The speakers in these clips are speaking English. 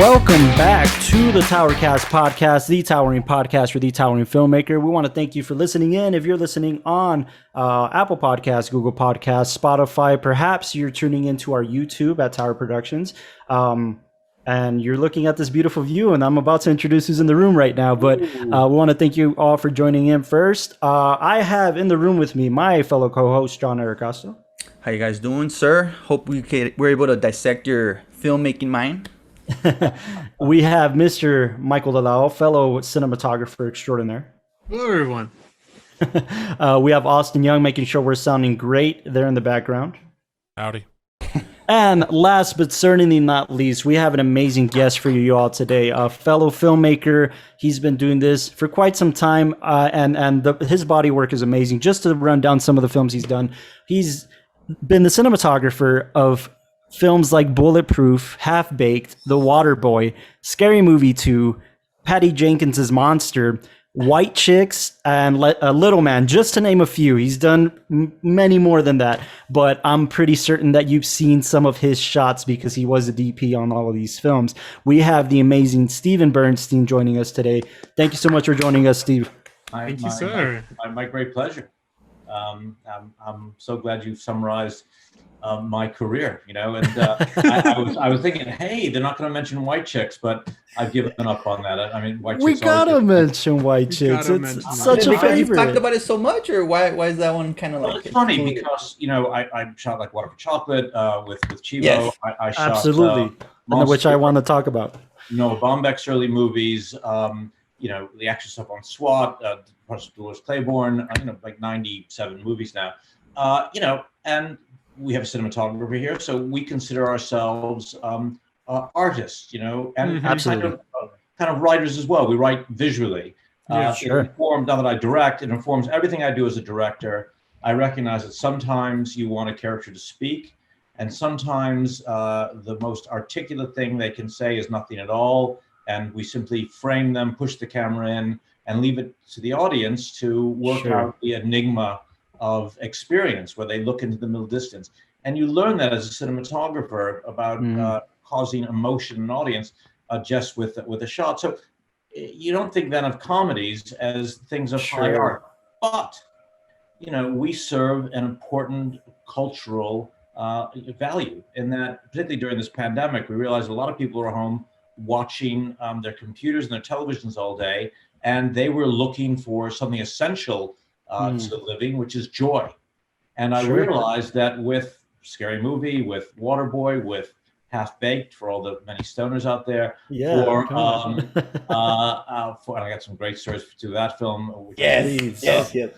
Welcome back to the Towercast podcast, the towering podcast for the towering filmmaker. We want to thank you for listening in. If you're listening on Apple Podcasts, Google Podcasts, Spotify, perhaps you're tuning into our YouTube at Tower Productions, and you're looking at this beautiful view, and I'm about to introduce who's in the room right now, but we want to thank you all for joining in first. I have in the room with me my fellow co-host, John Ericasto. How you guys doing, sir? Hope we're able to dissect your filmmaking mind. We have Mr. Michael Delao, fellow cinematographer extraordinaire. Hello, everyone. We have Austin Young making sure we're sounding great there in the background. Howdy. And last but certainly not least, we have an amazing guest for you all today, a fellow filmmaker. He's been doing this for quite some time, and his body work is amazing. Just to run down some of the films he's done, he's been the cinematographer of films like Bulletproof, Half Baked, The Waterboy, Scary Movie 2, Patty Jenkins' Monster, White Chicks, and Little Man, just to name a few. He's done many more than that, but I'm pretty certain that you've seen some of his shots because he was a DP on all of these films. We have the amazing Steven Bernstein joining us today. Thank you so much for joining us, Steve. Thank you, sir. My great pleasure. I'm so glad you've summarized my career, and I was thinking, hey, they're not going to mention White Chicks, but I've given up on that. I mean, White Chicks. We gotta mention White Chicks. It's such a favorite. You've talked about it so much, or why is that one kind of like? It's funny because I shot like Water for Chocolate with Chivo. Yes. I shot Absolutely, which I want to talk about. Noah Baumbach's early movies. The action stuff on SWAT, Dolores Claiborne. Like 97 movies now. And we have a cinematographer here, so we consider ourselves artists, and Absolutely. kind of writers as well. We write visually. Sure. It informs, now that I direct, it informs everything I do as a director. I recognize that sometimes you want a character to speak, and sometimes the most articulate thing they can say is nothing at all, and we simply frame them, push the camera in, and leave it to the audience to work out the enigma of experience where they look into the middle distance. And you learn that as a cinematographer about causing emotion in an audience just with a shot. So you don't think then of comedies as things of high art, but we serve an important cultural value in that, particularly during this pandemic, we realized a lot of people are home watching their computers and their televisions all day, and they were looking for something essential to living, which is joy. And I realized that with Scary Movie, with Waterboy, with Half Baked, for all the many stoners out there, and I got some great stories to that film. Yes.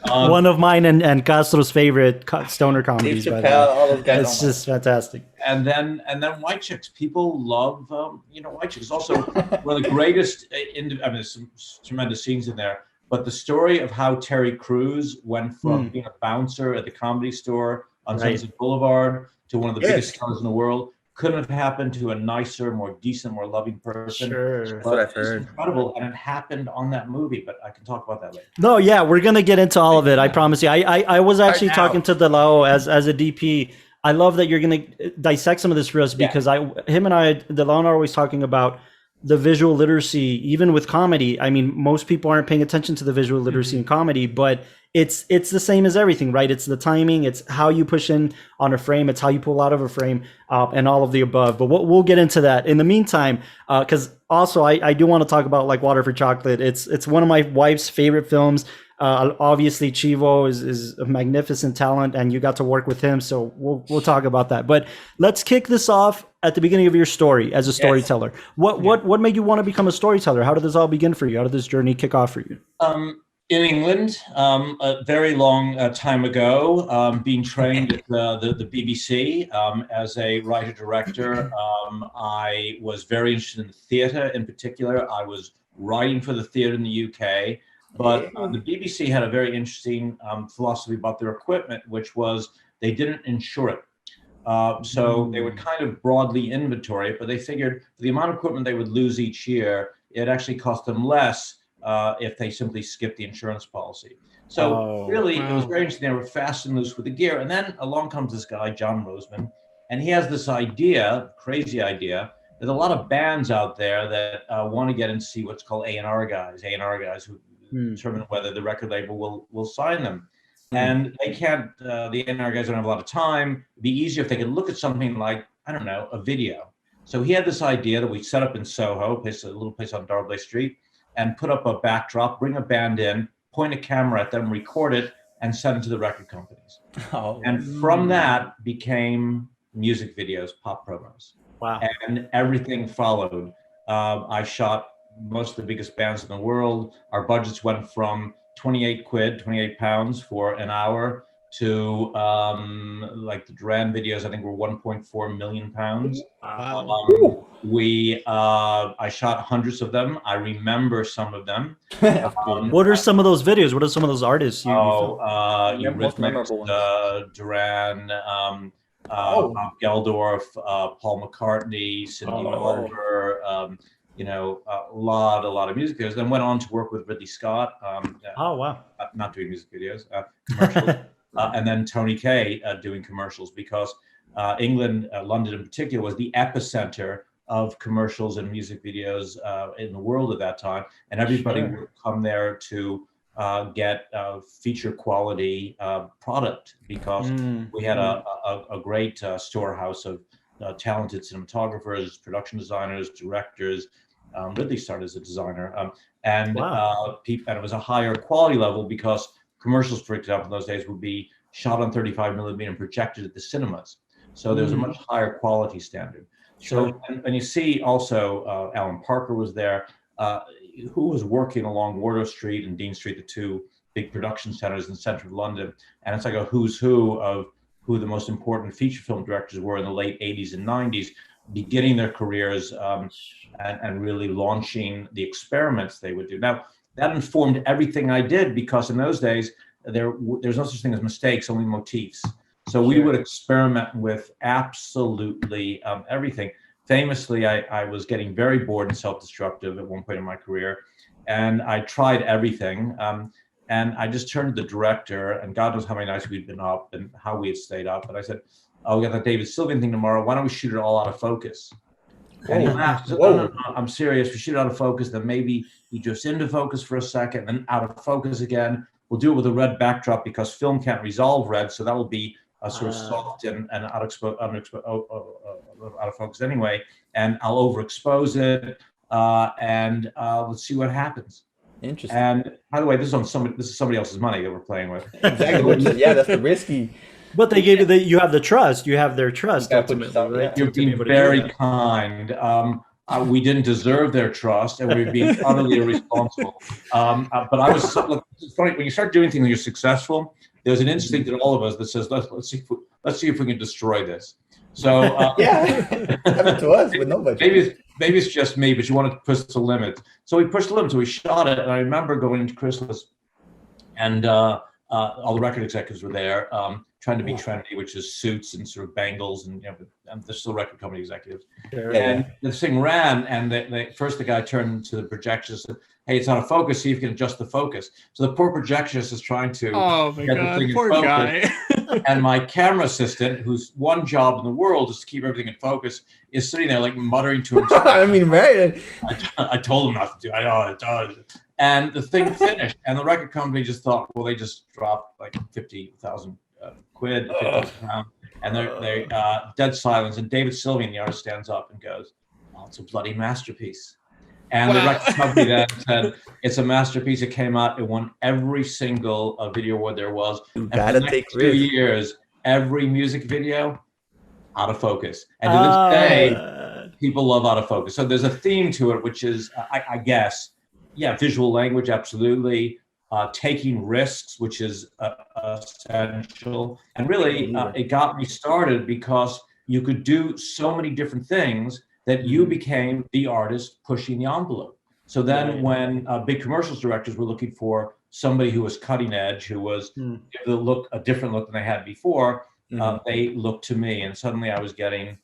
One of mine and Castro's favorite stoner comedies. Dave Chappelle, all those guys. It's just fantastic. And then White Chicks. People love White Chicks. It's also one of the greatest. There's some tremendous scenes in there. But the story of how Terry Crews went from being a bouncer at the Comedy Store on Sunset Boulevard to one of the biggest stars in the world couldn't have happened to a nicer, more decent, more loving person. That's what I've heard. It's incredible, and it happened on that movie. But I can talk about that later. No, yeah, we're gonna get into all of it. I promise you. I was actually talking to Delao as a DP. I love that you're gonna dissect some of this for us because Delao and I are always talking about the visual literacy, even with comedy. I mean, most people aren't paying attention to the visual literacy in comedy, but it's the same as everything, right? It's the timing, it's how you push in on a frame, it's how you pull out of a frame, and all of the above. But we'll get into that. In the meantime, because also I do want to talk about like Water for Chocolate. It's one of my wife's favorite films. Obviously, Chivo is a magnificent talent, and you got to work with him, so we'll talk about that. But let's kick this off at the beginning of your story as a storyteller. What made you want to become a storyteller? How did this all begin for you? How did this journey kick off for you? In England, a very long time ago, being trained at the BBC as a writer-director, I was very interested in the theatre in particular. I was writing for the theatre in the UK. But the BBC had a very interesting philosophy about their equipment, which was they didn't insure it. So they would kind of broadly inventory it, but they figured for the amount of equipment they would lose each year, it actually cost them less if they simply skipped the insurance policy. So it was very interesting. They were fast and loose with the gear. And then along comes this guy, John Roseman, and he has this idea, crazy idea, there's a lot of bands out there that want to get in and see what's called A&R guys who determine whether the record label will sign them. And they can't, the A&R guys don't have a lot of time. It'd be easier if they could look at something like, I don't know, a video. So he had this idea that we set up in Soho, a little place on Darby Street, and put up a backdrop, bring a band in, point a camera at them, record it, and send it to the record companies. And from that became music videos, pop promos. Wow. And everything followed. I shot most of the biggest bands in the world. Our budgets went from 28 pounds for an hour to like the Duran videos, I think were 1.4 million pounds. Wow. I shot hundreds of them. I remember some of them. What are some of those videos? What are some of those artists? Eurythmics, Duran, Bob Geldorf, Paul McCartney, Cindy Lauper, a lot of music videos. Then went on to work with Ridley Scott. Not doing music videos, commercials. And then Tony Kaye doing commercials, because England, London in particular, was the epicenter of commercials and music videos in the world at that time. And everybody would come there to get feature quality product, because we had a great storehouse of talented cinematographers, production designers, directors. Ridley started as a designer, and it was a higher quality level, because commercials, for example, in those days would be shot on 35 millimeter and projected at the cinemas. So there was a much higher quality standard. So, and you see also Alan Parker was there, who was working along Wardour Street and Dean Street, the two big production centers in central London. And it's like a who's who of who the most important feature film directors were in the late 80s and 90s, beginning their careers and really launching the experiments they would do. Now, that informed everything I did, because in those days, there's no such thing as mistakes, only motifs. So we would experiment with absolutely everything. Famously, I was getting very bored and self-destructive at one point in my career, and I tried everything. And I just turned to the director, and God knows how many nights we'd been up and how we had stayed up. But I said, "Oh, we got that David Sylvian thing tomorrow. Why don't we shoot it all out of focus?" And he laughed. Said, no, I'm serious. We shoot it out of focus. Then maybe he drifts into focus for a second, then out of focus again. We'll do it with a red backdrop, because film can't resolve red, so that will be a sort of soft and out of focus anyway. And I'll overexpose it, and let's see what happens. Interesting. And by the way, this is somebody else's money that we're playing with. Exactly. Yeah, that's the risky. But they gave you you have the trust. You have their trust ultimately, right? You're being very kind. We didn't deserve their trust, and we were being utterly irresponsible. But I was. Look, it's funny when you start doing things and you're successful. There's an instinct in all of us that says, "Let's see if we can destroy this." So happened to us with no budget. Maybe it's just me, but you want to push the limit. So we pushed the limit. So we shot it, and I remember going into Chrysalis, and all the record executives were there, trying to be trendy, which is suits and sort of bangles, and and they're still record company executives. Sure. And this thing ran, and first the guy turned to the projectionist and said, "Hey, it's out of focus. See if you can adjust the focus." So the poor projectionist is trying to get the thing in poor focus. guy. And my camera assistant, whose one job in the world is to keep everything in focus, is sitting there like muttering to himself. I mean, right? I told him not to do. I know it does. And the thing finished, and the record company just thought, well, they just dropped like 50,000 quid, 50,000 pounds, and they're dead silence. And David Sylvian, the artist, stands up and goes, "Oh, it's a bloody masterpiece." And the record company then said, "It's a masterpiece. It came out. It won every single video award there was. And for the next 2 years, every music video out of focus. And to this day, people love out of focus. So there's a theme to it, which is, I guess, visual language, absolutely. Taking risks, which is essential. And really, it got me started because you could do so many different things that you became the artist pushing the envelope. So then when big commercials directors were looking for somebody who was cutting edge, who was a different look than they had before, they looked to me, and suddenly I was getting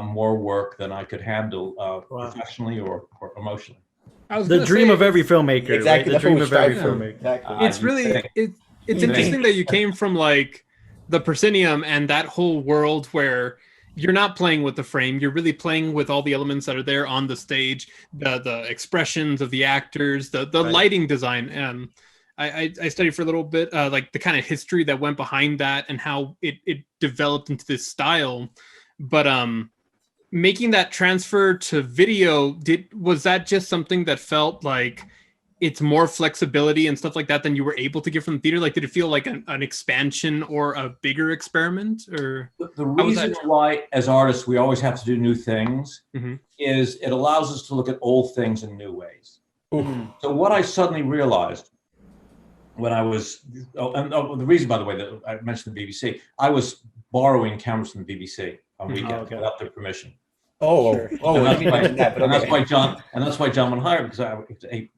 more work than I could handle professionally or emotionally. The dream of every filmmaker. Exactly. Right? The dream of every filmmaker. Exactly. It's really it's interesting that you came from like the proscenium and that whole world where you're not playing with the frame. You're really playing with all the elements that are there on the stage, the expressions of the actors, the Right. lighting design. I studied for a little bit, like the kind of history that went behind that and how it developed into this style. But making that transfer to video, was that just something that felt like it's more flexibility and stuff like that than you were able to get from the theater? Like, did it feel like an expansion or a bigger experiment? Or The reason why, as artists, we always have to do new things is it allows us to look at old things in new ways. So what I suddenly realized when I was, the reason, by the way, that I mentioned the BBC, I was borrowing cameras from the BBC on weekends without their permission. And that's why John would hire me, because I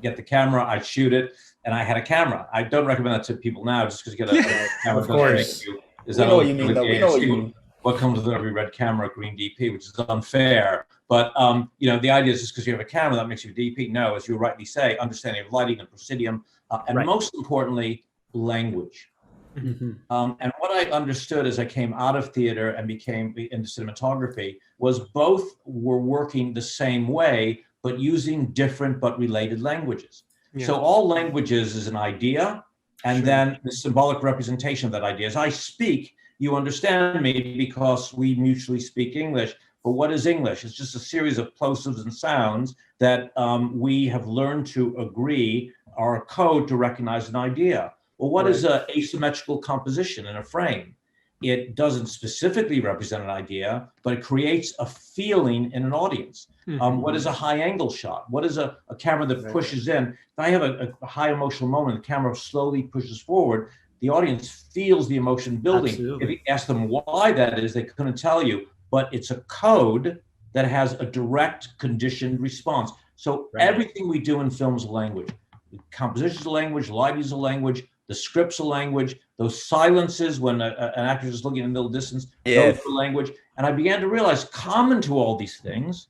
get the camera, I'd shoot it, and I had a camera. I don't recommend that to people now, just because you get a camera. Of course. We know what you mean, though. We know what you mean. What comes with every red camera, green DP, which is unfair. But the idea is just because you have a camera that makes you a DP. No, as you rightly say, understanding of lighting and proscenium, and most importantly, language. And what I understood as I came out of theater and became into cinematography was both were working the same way, but using different but related languages. So all languages is an idea, and then the symbolic representation of that idea. As I speak, you understand me because we mutually speak English. But what is English? It's just a series of plosives and sounds that we have learned to agree are a code to recognize an idea. Well, what is an asymmetrical composition in a frame? It doesn't specifically represent an idea, but it creates a feeling in an audience. What is a high angle shot? What is a camera that pushes in? If I have a high emotional moment, the camera slowly pushes forward, the audience feels the emotion building. Absolutely. If you ask them why that is, they couldn't tell you, but it's a code that has a direct conditioned response. So everything we do in film is a language. The composition is a language, lighting is a language, the script's a language, those silences when an actor is looking in the middle distance, those are language. And I began to realize common to all these things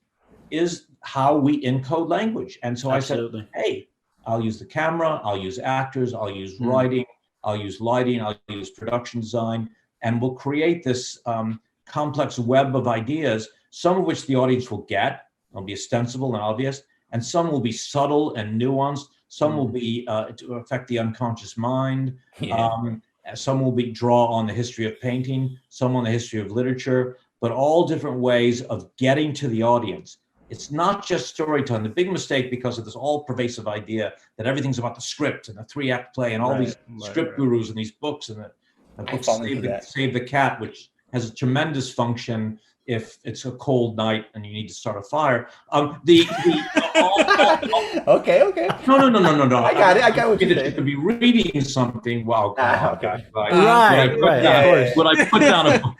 is how we encode language. And so I said, hey, I'll use the camera, I'll use actors, I'll use writing, I'll use lighting, I'll use production design, and we'll create this complex web of ideas, some of which the audience will get, will be ostensible and obvious, and some will be subtle and nuanced. Some will be to affect the unconscious mind. Some will be draw on the history of painting, some on the history of literature, but all different ways of getting to the audience. It's not just storytelling. The big mistake, because of this all-pervasive idea that everything's about the script and the 3-act play and all these script gurus and these books and the book Save the Cat, which has a tremendous function if it's a cold night and you need to start a fire. Okay. No. I got what you're saying. You could be reading something. Wow. Right. Would I put down a book?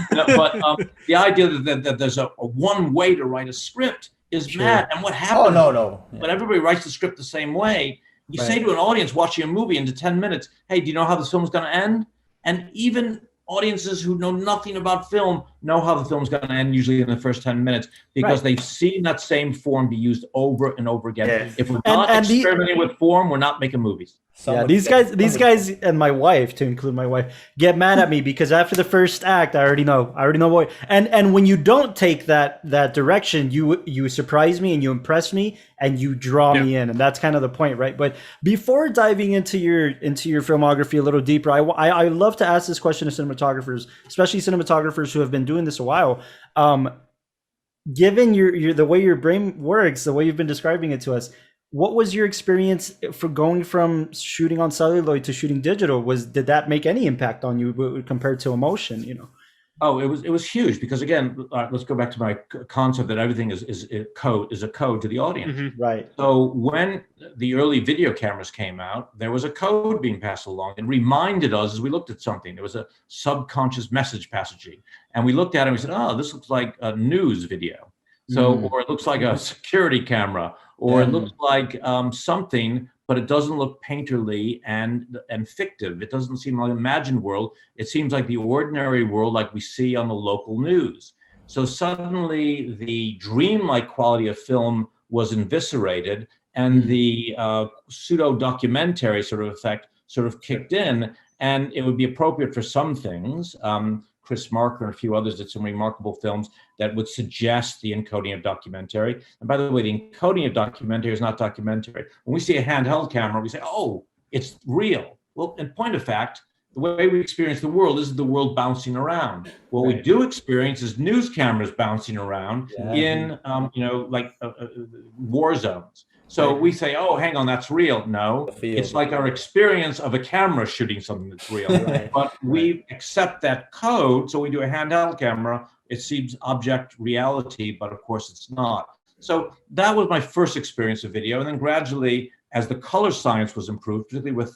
But the idea that there's a one way to write a script is mad. And what happens? No. But everybody writes the script the same way. You say to an audience watching a movie into 10 minutes, hey, do you know how this film is going to end? And even audiences who know nothing about film know how the film's going to end, usually in the first 10 minutes, because they've seen that same form be used over and over again. If we're not experimenting with form, we're not making movies. These guys and my wife, to include my wife, get mad at me because after the first act, I already know what. And when you don't take that direction, you surprise me and you impress me and you draw me in, and that's kind of the point, right? But before diving into your filmography a little deeper, I love to ask this question to cinematographers, especially cinematographers who have been doing this a while. Given the way your brain works, the way you've been describing it to us, what was your experience for going from shooting on celluloid to shooting digital? Did that make any impact on you compared to emotion? Oh, it was huge, because again, let's go back to my concept that everything is a code to the audience. Right. So when the early video cameras came out, there was a code being passed along and reminded us as we looked at something. There was a subconscious message passaging, and we looked at it and we said, "Oh, this looks like a news video." So, or it looks like a security camera, or it looks like something, but it doesn't look painterly and fictive. It doesn't seem like an imagined world. It seems like the ordinary world like we see on the local news. So suddenly the dreamlike quality of film was eviscerated, and the pseudo-documentary sort of effect sort of kicked in, and it would be appropriate for some things. Chris Marker and a few others did some remarkable films that would suggest the encoding of documentary. And by the way, the encoding of documentary is not documentary. When we see a handheld camera, we say, oh, it's real. Well, in point of fact, the way we experience the world isn't the world bouncing around. What we do experience is news cameras bouncing around in, war zones. So we say, oh, hang on, that's real. No, it's like our experience of a camera shooting something that's real. But we accept that code. So we do a handheld camera. It seems object reality, but of course it's not. So that was my first experience of video. And then gradually, as the color science was improved, particularly with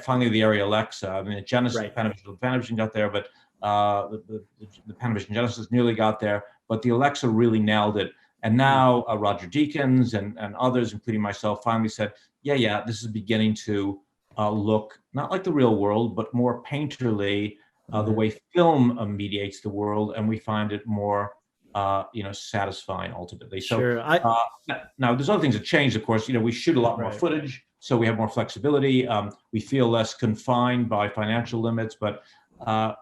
finally the Arri Alexa. I mean, the Genesis, the Panavision got there, but the Panavision Genesis nearly got there. But the Alexa really nailed it. And now Roger Deakins and others, including myself, finally said, yeah, this is beginning to look not like the real world, but more painterly, the way film mediates the world, and we find it more, satisfying ultimately. So now there's other things that changed, of course. We shoot a lot more footage, so we have more flexibility. We feel less confined by financial limits. But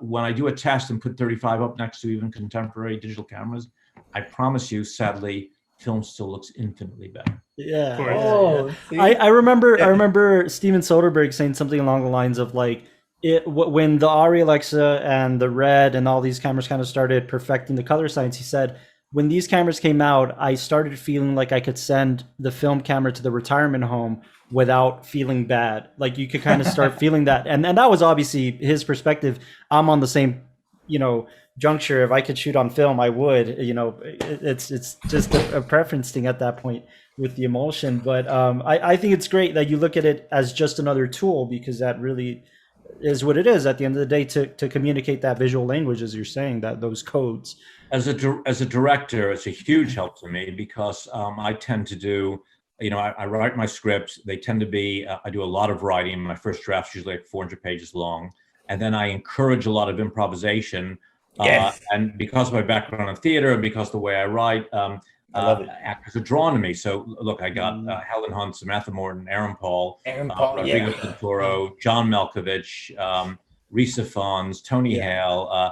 when I do a test and put 35 up next to even contemporary digital cameras, I promise you, sadly, film still looks infinitely better. Yeah. I remember Steven Soderbergh saying something along the lines of like, when the Arri Alexa and the Red and all these cameras kind of started perfecting the color science, he said, when these cameras came out, I started feeling like I could send the film camera to the retirement home without feeling bad. Like you could kind of start feeling that. And that was obviously his perspective. I'm on the same, juncture. If I could shoot on film, I would. It's just a preference thing at that point with the emulsion. But I think it's great that you look at it as just another tool, because that really is what it is at the end of the day, to communicate that visual language, as you're saying, that those codes. As a director, it's a huge help to me, because I tend to do, I write my scripts. They tend to be, I do a lot of writing. My first draft's usually like 400 pages long. And then I encourage a lot of improvisation. And because of my background in theater and because the way I write, actors are drawn to me. So look, I got Helen Hunt, Samantha Morton, Aaron Paul, Rodrigo Santoro, John Malkovich, Risa Fons, Tony Hale.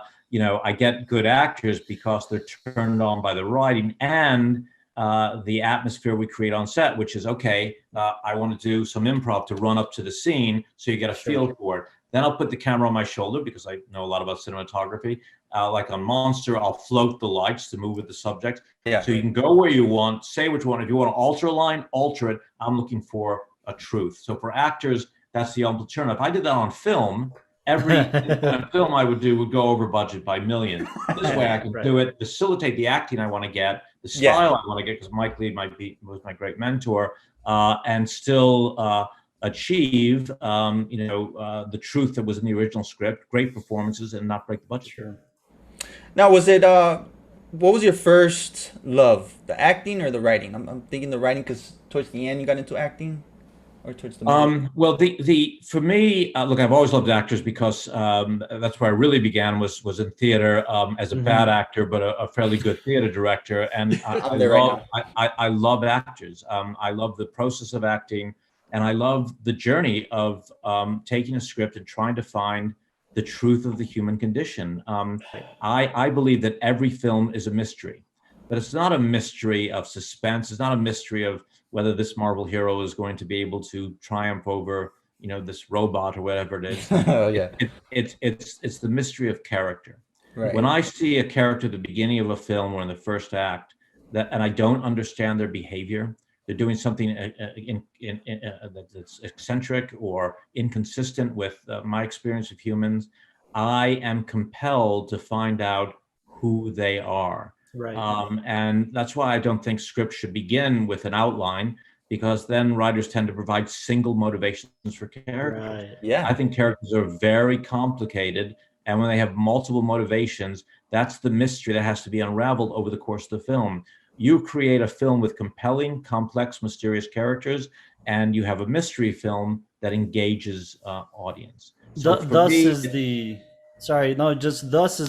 I get good actors because they're turned on by the writing and the atmosphere we create on set, which is, okay, I want to do some improv to run up to the scene, so you get a feel for it. Then I'll put the camera on my shoulder, because I know a lot about cinematography. Like on Monster, I'll float the lights to move with the subject. So you can go where you want, say what you want. If you want to alter a line, alter it. I'm looking for a truth. So for actors, that's the ultimate turn. If I did that on film, every film I would do would go over budget by millions. This way I can do it, facilitate the acting I want to get, the style I want to get, because Mike Leigh was my great mentor, and still achieve the truth that was in the original script, great performances, and not break the budget. Now, was it what was your first love, the acting or the writing? I'm thinking the writing, because towards the end you got into acting, or towards the middle? Well, the for me, look, I've always loved actors, because that's where I really began, was in theater, as a bad actor, but a fairly good theater director. And I love actors. I love the process of acting. And I love the journey of taking a script and trying to find the truth of the human condition. I believe that every film is a mystery, but it's not a mystery of suspense. It's not a mystery of whether this Marvel hero is going to be able to triumph over, this robot or whatever it is. It's the mystery of character. When I see a character at the beginning of a film or in the first act, and I don't understand their behavior, they're doing something that's eccentric or inconsistent with my experience of humans, I am compelled to find out who they are. And that's why I don't think scripts should begin with an outline, because then writers tend to provide single motivations for characters. I think characters are very complicated, and when they have multiple motivations, that's the mystery that has to be unraveled over the course of the film. You create a film with compelling, complex, mysterious characters, and you have a mystery film that engages audience. So thus is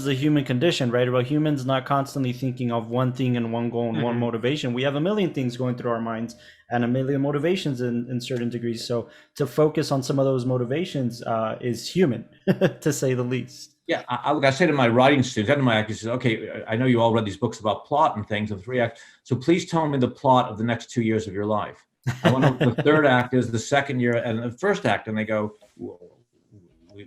the human condition, right? About humans not constantly thinking of one thing and one goal and one motivation. We have a million things going through our minds and a million motivations in certain degrees. So to focus on some of those motivations is human, to say the least. Yeah, look, I say to my writing students and to my actors, okay, I know you all read these books about plot and things of 3 acts, so please tell me the plot of the next 2 years of your life. I want to know what the third act is, the second year, and the first act, and they go, well,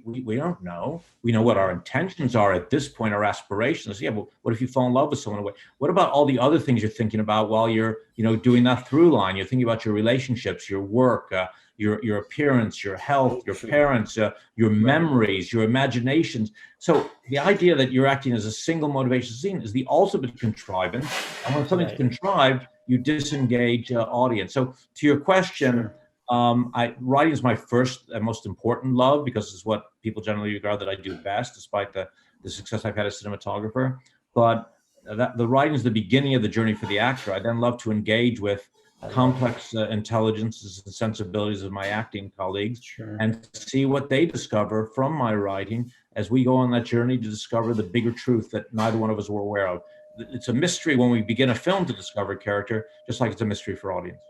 we don't know. We know what our intentions are at this point, our aspirations. Yeah, but what if you fall in love with someone? What about all the other things you're thinking about while you're, doing that through line? You're thinking about your relationships, your work, your appearance, your health, your parents, your memories, your imaginations. So the idea that you're acting as a single motivation scene is the ultimate contrivance. And when something's contrived, you disengage audience. So to your question, writing is my first and most important love, because it's what people generally regard that I do best, despite the success I've had as a cinematographer. But the writing is the beginning of the journey for the actor. I then love to engage with complex intelligences and sensibilities of my acting colleagues and see what they discover from my writing as we go on that journey to discover the bigger truth that neither one of us were aware of. It's a mystery when we begin a film to discover character, just like it's a mystery for audience.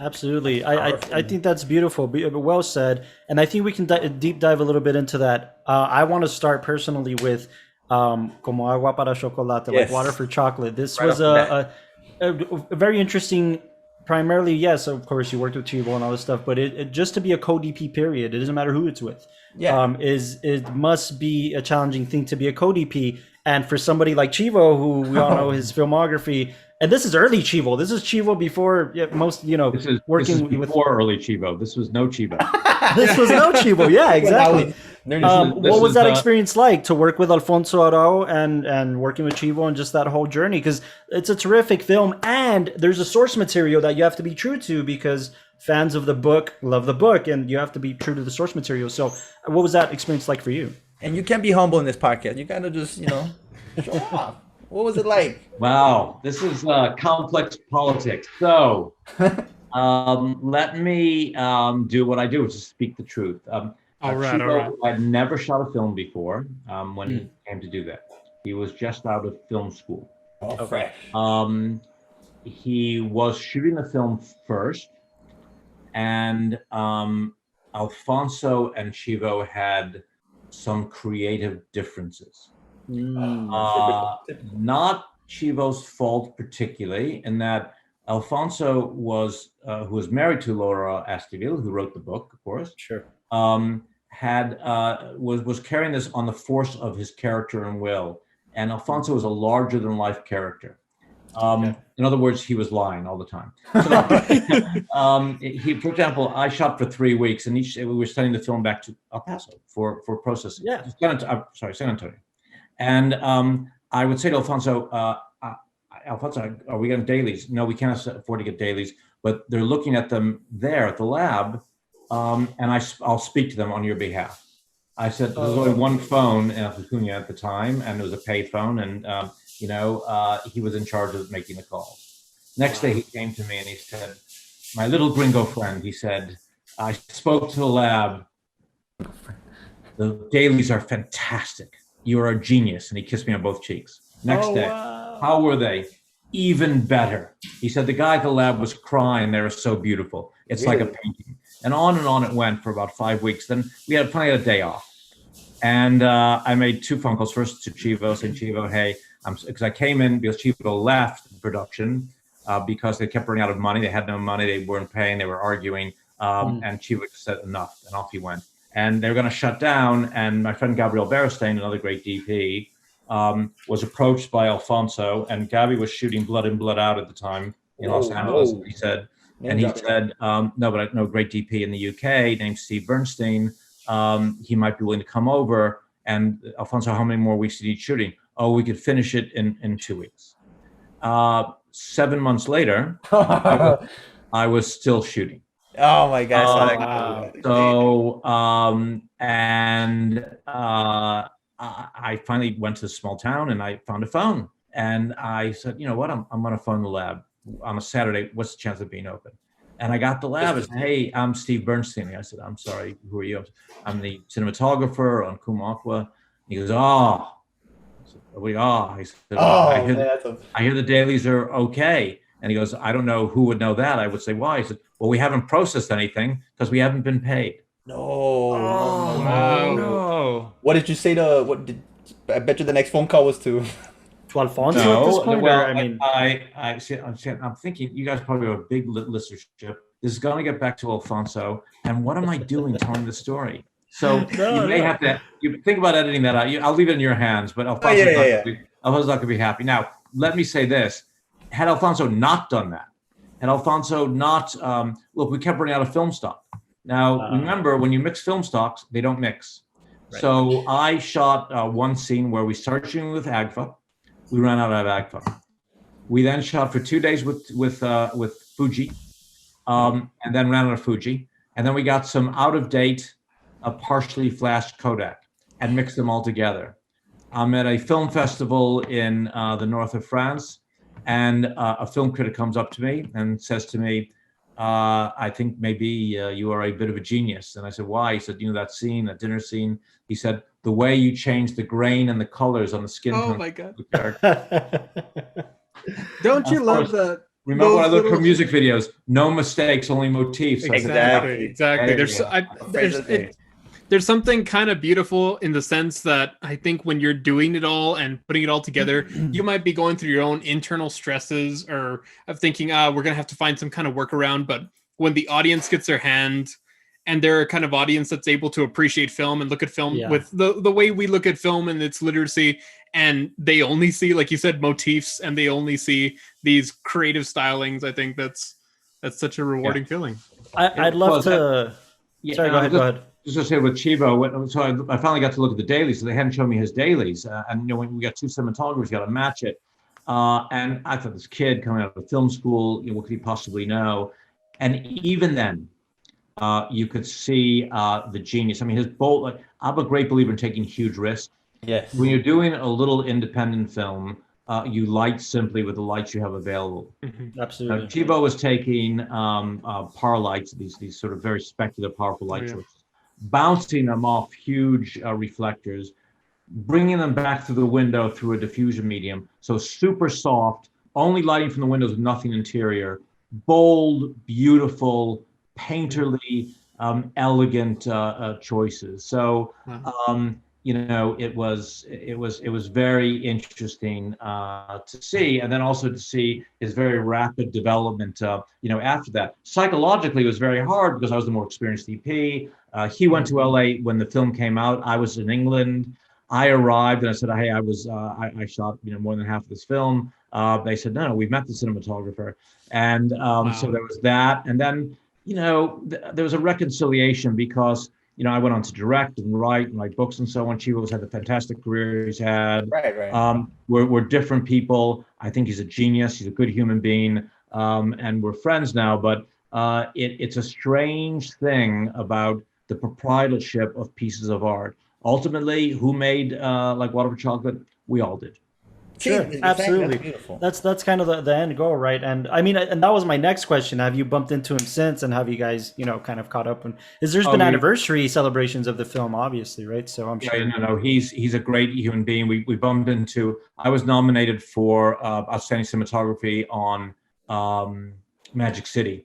Absolutely. I think that's beautiful. Well said. And I think we can deep dive a little bit into that. I want to start personally with como agua para chocolate, like water for chocolate. This was a very interesting, primarily, yes, of course, you worked with Chivo and all this stuff, but it just to be a co-DP period, it doesn't matter who it's with. It must be a challenging thing to be a co-DP. And for somebody like Chivo, who we all know his filmography, and this is early Chivo. This is Chivo before most, this is before early Chivo. This was no Chivo. This was no Chivo. Yeah, exactly. What was that experience like to work with Alfonso Arau and working with Chivo and just that whole journey? Because it's a terrific film, and there's a source material that you have to be true to, because fans of the book love the book, and you have to be true to the source material. So what was that experience like for you? And you can't be humble in this podcast. You gotta just, show off. What was it like? Wow, this is complex politics. So let me do what I do, which is speak the truth. All right. I'd never shot a film before when he came to do that. He was just out of film school. Fresh. He was shooting the film first, and Alfonso and Chivo had some creative differences. Not Chivo's fault particularly, in that Alfonso was who was married to Laura Astiville, who wrote the book, of course. Was carrying this on the force of his character and will, and Alfonso was a larger than life character. In other words, he was lying all the time. So, for example, I shot for 3 weeks, and we were sending the film back to El Paso for processing. San Antonio. And I would say to Alfonso, Alfonso, are we getting dailies? No, we can't afford to get dailies, but they're looking at them there at the lab, and I'll speak to them on your behalf. I said, there was only one phone in Acuna at the time, and it was a pay phone, and he was in charge of making the calls. Next day he came to me and he said, my little gringo friend, he said, I spoke to the lab. The dailies are fantastic. You are a genius. And he kissed me on both cheeks. Next day, how were they? Even better. He said, the guy at the lab was crying. They were so beautiful. It's like a painting. And on it went for about 5 weeks. Then we had plenty of a day off. And I made 2 phone calls. First to Chivo, saying, Chivo, hey, because I came in because Chivo left production because they kept running out of money. They had no money. They weren't paying. They were arguing. And Chivo just said enough, and off he went. And they were going to shut down. And my friend Gabriel Beristain, another great DP, was approached by Alfonso. And Gabby was shooting Blood In, Blood Out at the time in Los Angeles. And he said, no, but I know a great DP in the UK named Steve Bernstein. He might be willing to come over. And Alfonso, how many more weeks did he shooting? Oh, we could finish it in 2 weeks. 7 months later, I was still shooting. Oh my gosh! I finally went to a small town and I found a phone, and I said, you know what? I'm going to phone the lab on a Saturday. What's the chance of being open? And I got the lab. I said, hey, I'm Steve Bernstein. I said, I'm sorry. Who are you? I'm the cinematographer on Cum Aqua. He goes, oh. I said, I hear the dailies are okay. And he goes, I don't know who would know that. I would say, why? He said, well, we haven't processed anything because we haven't been paid. No, Oh, Wow. no. What did you say to what did? I bet you the next phone call was to. To Alfonso at this point, well, or I mean, I'm thinking you guys probably have a big listenership. This is going to get back to Alfonso, and what am I doing telling the story? So No, you may no. have to you think about editing that out. I'll leave it in your hands, but Alfonso's Alfonso's not going to be happy. Now, let me say this: had Alfonso not done that, had Alfonso not look, we kept running out of film stock. Now, remember, when you mix film stocks, they don't mix. Right. So I shot one scene where we started shooting with Agfa. We ran out of Agfa. We then shot for 2 days with Fuji, and then ran out of Fuji. And then we got some out of date, partially flashed Kodak, and mixed them all together. I'm at a film festival in the north of France, and a film critic comes up to me and says to me, I think maybe you are a bit of a genius. And I said, why? He said, you know, that scene, that dinner scene. He said, the way you change the grain and the colors on the skin Oh tone. my God. Don't you Of love course. the Remember when I those looked for little- music videos? No mistakes, only motifs. I said, Exactly. Exactly. There There's you go. there's something kind of beautiful in the sense that I think when you're doing it all and putting it all together, you might be going through your own internal stresses or of thinking, we're gonna have to find some kind of workaround. But when the audience gets their hand and they're a kind of audience that's able to appreciate film and look at film Yeah. with the way we look at film and its literacy, and they only see, like you said, motifs, and they only see these creative stylings, I think that's such a rewarding feeling. I'd love to. Sorry, go ahead. Go ahead. Just to say with Chivo, so I finally got to look at the dailies. So they hadn't shown me his dailies, and you know, when we got two cinematographers, you got to match it. And I thought, this kid coming out of film school, you know, what could he possibly know? And even then, you could see the genius. I mean, his bold. Like, I'm a great believer in taking huge risks. Yes. When you're doing a little independent film, you light simply with the lights you have available. Absolutely. Chivo was taking par lights, these sort of very speculative, powerful light sources, bouncing them off huge reflectors, bringing them back through the window through a diffusion medium. So super soft, only lighting from the windows with nothing interior, bold, beautiful, painterly, elegant choices. So, you know, it was very interesting to see, and then also to see his very rapid development. You know, after that, psychologically, it was very hard because I was the more experienced EP. He went to LA when the film came out. I was in England. I arrived and I said, hey, I shot, you know, more than half of this film. They said, no, we've met the cinematographer, and so there was that, and then, you know, there was a reconciliation because, you know, I went on to direct and write books and so on. Chivo's had the fantastic career he's had. Right. We're different people. I think he's a genius. He's a good human being, and we're friends now. But it's a strange thing about the proprietorship of pieces of art. Ultimately, who made like Water for Chocolate? We all did. Sure, Exactly, absolutely. that's beautiful. That's kind of the end goal, right? And I mean, and that was my next question. Have you bumped into him since, and have you guys, you know, kind of caught up? And there's been anniversary celebrations of the film, obviously, right? So I'm sure. Yeah, no, he's a great human being. We bumped into. I was nominated for outstanding cinematography on Magic City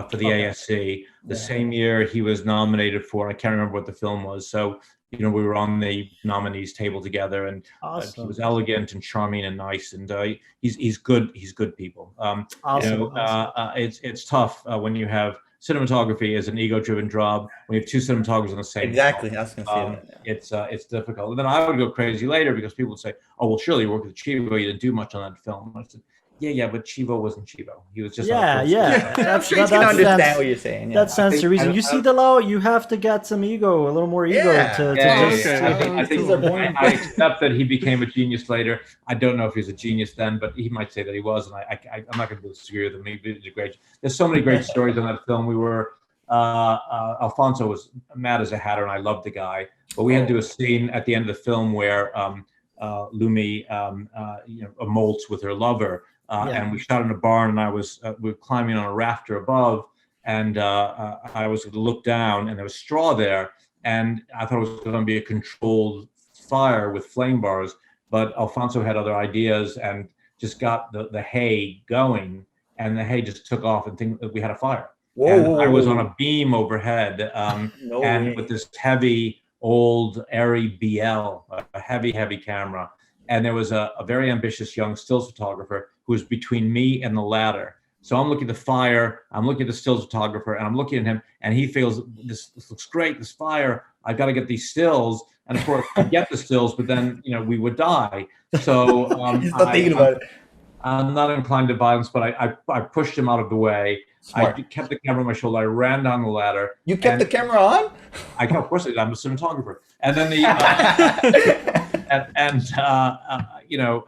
for the ASC. The same year he was nominated for. I can't remember what the film was. So, you know, we were on the nominees table together, and he was elegant and charming and nice, and he's good. He's good people. Awesome. You know, it's tough when you have cinematography as an ego-driven job. When you have two cinematographers on the same. Exactly. I was gonna say It's difficult. And then I would go crazy later because people would say, "Oh, well, surely you worked with Chivo. You didn't do much on that film." I said, Yeah, but Chivo wasn't Chivo. He was just yeah. I'm sure you can understand what you're saying. Yeah. That stands to reason. You see, Delao, you have to get some ego, a little more ego to just. I accept that he became a genius later. I don't know if he's a genius then, but he might say that he was, and I'm not going to disagree with him. He did a great. There's so many great stories on that film. We were Alfonso was mad as a hatter, and I loved the guy. But we had to do a scene at the end of the film where Lumi, molts with her lover. And we shot in a barn, and we were climbing on a rafter above, and I was going to look down, and there was straw there, and I thought it was going to be a controlled fire with flame bars, but Alfonso had other ideas and just got the hay going, and the hay just took off, and we had a fire. Whoa, and I was on whoa. a beam overhead, No and way. with this heavy old Arri BL, a heavy camera. And there was a very ambitious young stills photographer who was between me and the ladder. So I'm looking at the fire, I'm looking at the stills photographer, and I'm looking at him, and he feels this looks great, this fire. I've got to get these stills, and of course I get the stills, but then we would die. So He's not thinking about it. I'm not inclined to violence, but I pushed him out of the way. Smart. I kept the camera on my shoulder. I ran down the ladder. You kept the camera on? Of course I did. I'm a cinematographer. And then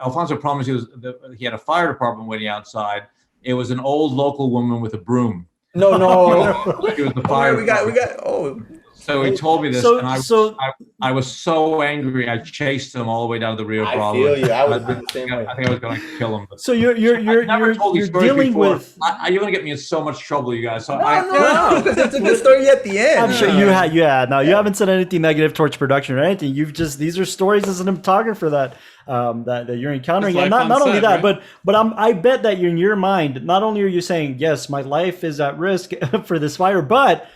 Alfonso promised he had a fire department waiting outside. It was an old local woman with a broom. No. It was the fire. We got. Oh. So he told me this, and I was so angry. I chased him all the way down to the Rio Bravo. I feel you. I would have been the same way. I think I was going to kill him. So you're dealing with. You're going to get me in so much trouble, you guys. So No, because it's a good story at the end. I'm sure you haven't said anything negative towards production or anything. These are stories as a cinematographer that you're encountering, and not only that, right? but I bet that in your mind, not only are you saying yes, my life is at risk for this fire, but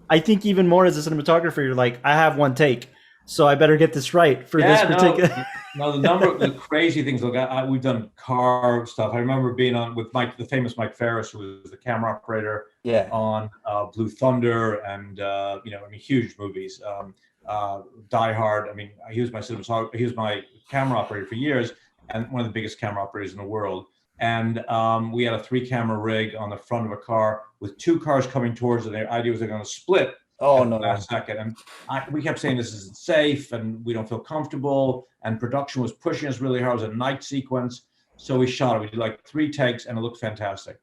I think even more as a cinematographer, you're like, I have one take, so I better get this right for this particular. No, the number of the crazy things. Look, we've done car stuff. I remember being on with the famous Mike Ferris, who was the camera operator on Blue Thunder and huge movies. Die Hard. I mean, he was my cinematographer. He was my camera operator for years, and one of the biggest camera operators in the world. And we had a 3-camera rig on the front of a car with 2 cars coming towards it. The idea was they're going to split. Oh, no. Last second. And we kept saying this isn't safe and we don't feel comfortable. And production was pushing us really hard. It was a night sequence. So we shot it. We did like 3 takes and it looked fantastic.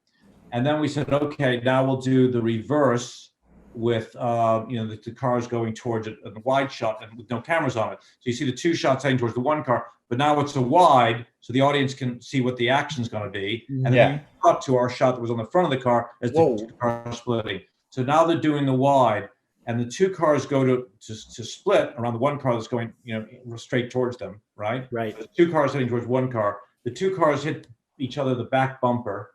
And then we said, okay, now we'll do the reverse with the cars going towards it, a wide shot and with no cameras on it. So you see the 2 shots heading towards the 1 car, but now it's a wide, so the audience can see what the action's going to be. And then we cut to our shot that was on the front of the car as the 2 cars splitting. So now they're doing the wide, and the 2 cars go to split around the 1 car that's going straight towards them, right? Right. So the 2 cars heading towards 1 car. The 2 cars hit each other, the back bumper,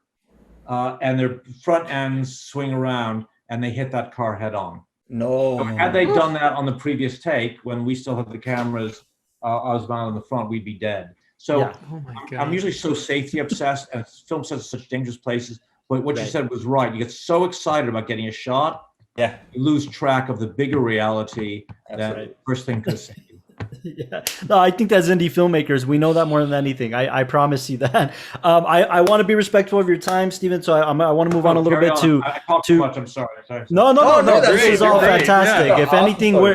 and their front ends swing around, and they hit that car head on. No. So had they done that on the previous take, when we still had the cameras outbound in the front, we'd be dead. So Oh my God. I'm usually so safety obsessed, and film sets are such dangerous places. But what you said was right. You get so excited about getting a shot, you lose track of the bigger reality. First thing to say. No, I think as indie filmmakers, we know that more than anything. I promise you that. I want to be respectful of your time, Steven. So I want to move on a little bit to. I talked too much. I'm sorry. No. This is all fantastic. Yeah,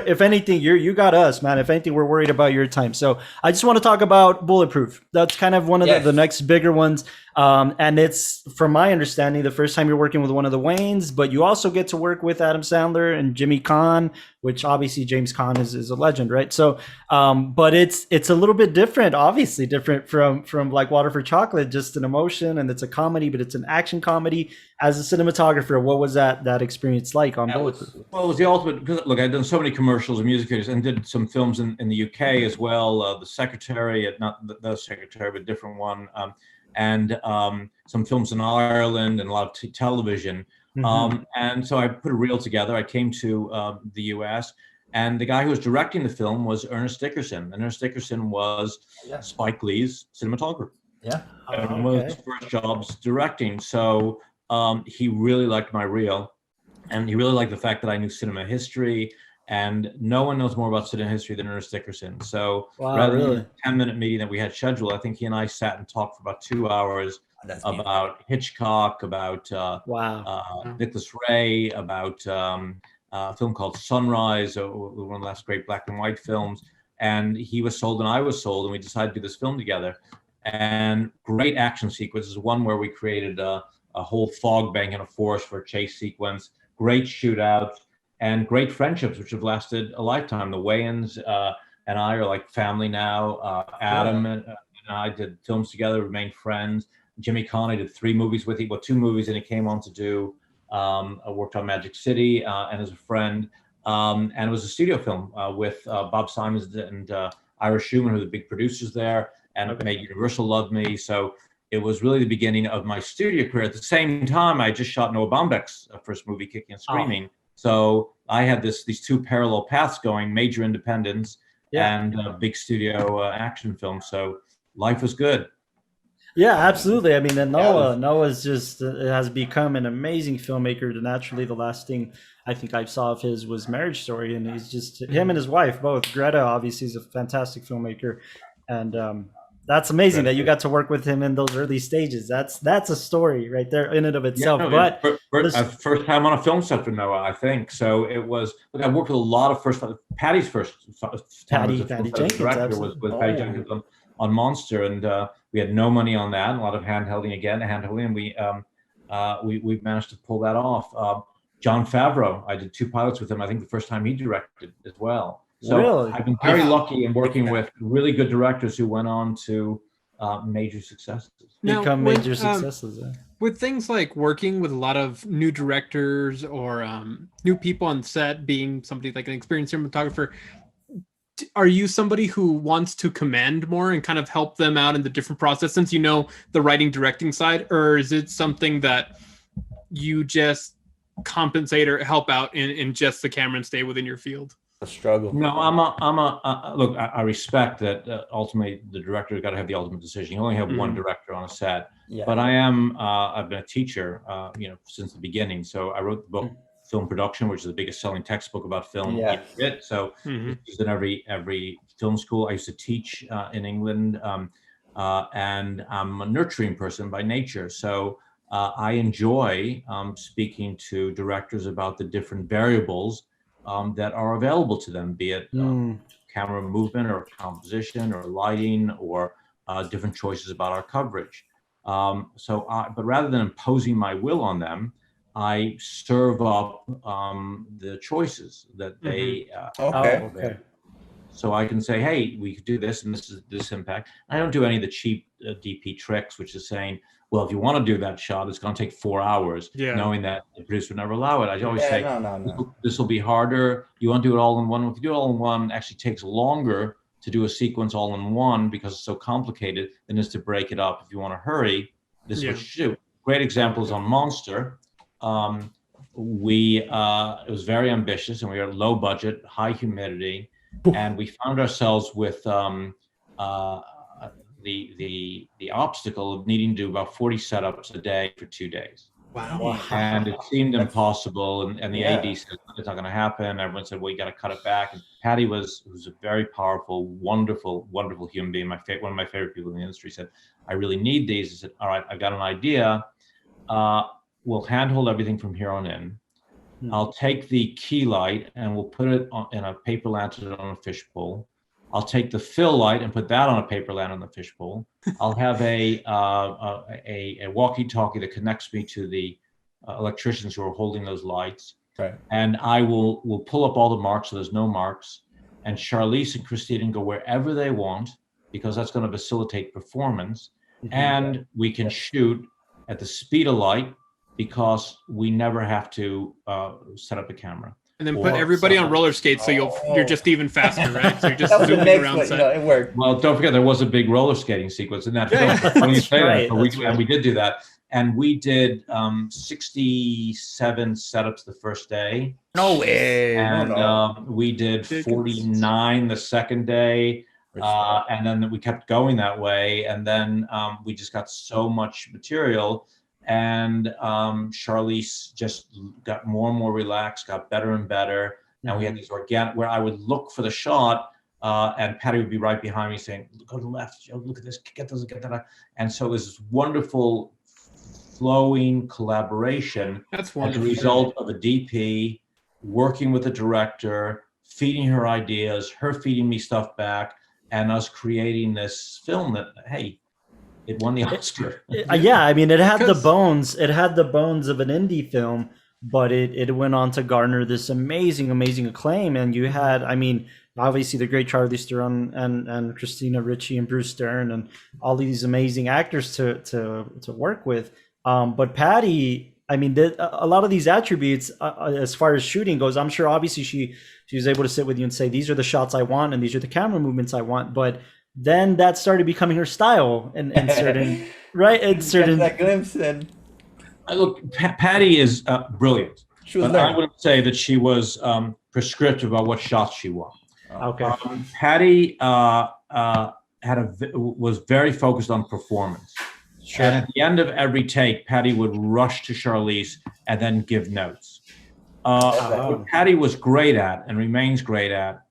if anything, you got us, man. If anything, we're worried about your time. So I just want to talk about Bulletproof. That's kind of one of the next bigger ones. And it's, from my understanding, the first time you're working with one of the Wayans, but you also get to work with Adam Sandler and Jimmy Caan, which obviously James Caan is a legend, right? So, but it's a little bit different, obviously different from like Water for Chocolate, just an emotion, and it's a comedy, but it's an action comedy. As a cinematographer, what was that experience like on Bulletproof? Well, it was the ultimate, because look, I'd done so many commercials and music videos and did some films in the UK as well. The Secretary, not the Secretary, but a different one. And some films in Ireland and a lot of television. And so I put a reel together. I came to the US, and the guy who was directing the film was Ernest Dickerson. And Ernest Dickerson was Spike Lee's cinematographer. And one of his first jobs directing. So he really liked my reel, and he really liked the fact that I knew cinema history. And no one knows more about cinema history than Ernest Dickerson. So rather than a 10-minute meeting that we had scheduled, I think he and I sat and talked for about 2 hours about Hitchcock, about Nicholas Ray, about a film called Sunrise, one of the last great black and white films. And he was sold and I was sold, and we decided to do this film together. And great action sequences. One where we created a whole fog bank in a forest for a chase sequence, great shootouts, and great friendships, which have lasted a lifetime. The Wayans and I are like family now. Adam and I did films together, remained friends. Jimmy Caan, I did 3 movies with him, 2 movies, and he came on to do, I worked on Magic City and as a friend. And it was a studio film with Bob Simons and Ira Schumann, who were the big producers there, and it made Universal love me. So it was really the beginning of my studio career. At the same time, I just shot Noah Baumbach's first movie, Kicking and Screaming. So I had these two parallel paths going: major independence and big studio action films. So life was good. Yeah, absolutely. I mean, and Noah's just has become an amazing filmmaker. Naturally, the last thing I think I saw of his was Marriage Story, and he's just him and his wife both. Greta obviously is a fantastic filmmaker, and that's amazing that you got to work with him in those early stages. That's a story right there in and of itself. First time on a film set for Noah, I think. So it was. Look, I worked with a lot of Patty's first Patty Jenkins director was with Patty Jenkins on Monster, and we had no money on that, and a lot of handholding, and we managed to pull that off. Jon Favreau, I did 2 pilots with him. I think the first time he directed as well. So really? I've been very lucky in working with really good directors who went on to major successes. Become major successes. With things like working with a lot of new directors or new people on set, being somebody like an experienced cinematographer, are you somebody who wants to command more and kind of help them out in the different process, since you know the writing directing side, or is it something that you just compensate or help out in just the camera and stay within your field? A struggle. No, look, I respect that ultimately the director got to have the ultimate decision. You only have one director on a set. Yeah. But I've been a teacher, since the beginning. So I wrote the book Film Production, which is the biggest selling textbook about film. Yeah. So it's used in every film school. I used to teach in England, and I'm a nurturing person by nature. So I enjoy speaking to directors about the different variables that are available to them, be it camera movement or composition or lighting or different choices about our coverage. But rather than imposing my will on them, I serve up the choices that they. Okay. So I can say, hey, we could do this, and this is this impact. I don't do any of the cheap DP tricks, which is saying, well, if you want to do that shot, it's going to take 4 hours, knowing that the producer would never allow it. I always say, no. This will be harder. You want to do it all in one. If you do it all in one, it actually takes longer to do a sequence all in one because it's so complicated than it is to break it up. If you want to hurry, this is what you should do. Great examples on Monster. It was very ambitious, and we were low budget, high humidity, and we found ourselves with the obstacle of needing to do about 40 setups a day for 2 days. Wow. And it seemed impossible, and the AD said it's not going to happen. Everyone said, well, you got to cut it back. And Patty was a very powerful, wonderful human being. One of my favorite people in the industry said, I really need these. I said, all right, I've got an idea. We'll handhold everything from here on in. I'll take the key light and we'll put it in a paper lantern on a fishbowl. I'll take the fill light and put that on a paper lantern on the fishbowl. I'll have a walkie-talkie that connects me to the electricians who are holding those lights. Right. And we'll pull up all the marks so there's no marks. And Charlize and Christina can go wherever they want because that's going to facilitate performance. And we can shoot at the speed of light because we never have to set up a camera. And then put everybody on roller skates so you're just even faster, right? So you're just zooming around set. It worked. Well, don't forget there was a big roller skating sequence in that film. And we did do that. And we did 67 setups the first day. No way. And we did 49 the second day. And then we kept going that way. And then we just got so much material. And Charlize just got more and more relaxed, got better and better. And we had these organic, where I would look for the shot, and Patty would be right behind me saying, go to the left, Joe, look at this, get this, get that. And so it was this wonderful flowing collaboration. That's as a result of a DP working with the director, feeding her ideas, her feeding me stuff back, and us creating this film that, hey, it won the Oscar. Yeah, I mean, it had the bones. It had the bones of an indie film, but it went on to garner this amazing acclaim. And you had, I mean, obviously the great Charlize Theron and Christina Ricci and Bruce Dern and all these amazing actors to work with. But Patty, I mean, a lot of these attributes, as far as shooting goes, I'm sure obviously she was able to sit with you and say, these are the shots I want and these are the camera movements I want. But then that started becoming her style in right? And Catch certain that glimpse, and Look, Patty is brilliant, she was but there. I wouldn't say that she was prescriptive about what shots she won. okay. Patty was very focused on performance. Sure. And at the end of every take, Patty would rush to Charlize and then give notes. What Patty was great at and remains great at,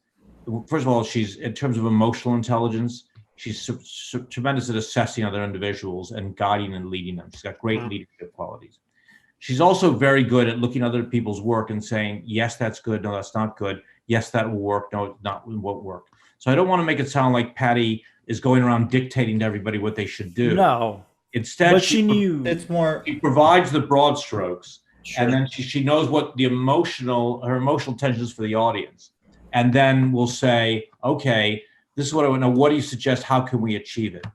first of all, she's, in terms of emotional intelligence, she's tremendous at assessing other individuals and guiding and leading them. She's got great leadership qualities. She's also very good at looking at other people's work and saying, yes, that's good. No, that's not good. Yes, that will work. No, it won't work. So I don't want to make it sound like Patty is going around dictating to everybody what they should do. No. Instead, But she knew. It's more. she provides the broad strokes, Sure. and then she knows what her emotional tension is for the audience, and then we'll say, okay, this is what I want to know. What do you suggest? How can we achieve it?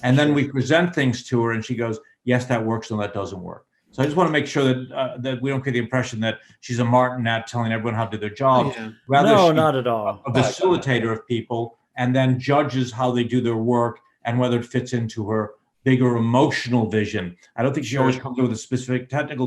And then we present things to her, and she goes, yes, that works, no, that doesn't work. So I just want to make sure that that we don't get the impression that she's a martinet telling everyone how to do their job. Yeah. Rather, No, she's not at all. a facilitator of people, and then judges how they do their work and whether it fits into her bigger emotional vision. I don't think she always comes up with a specific technical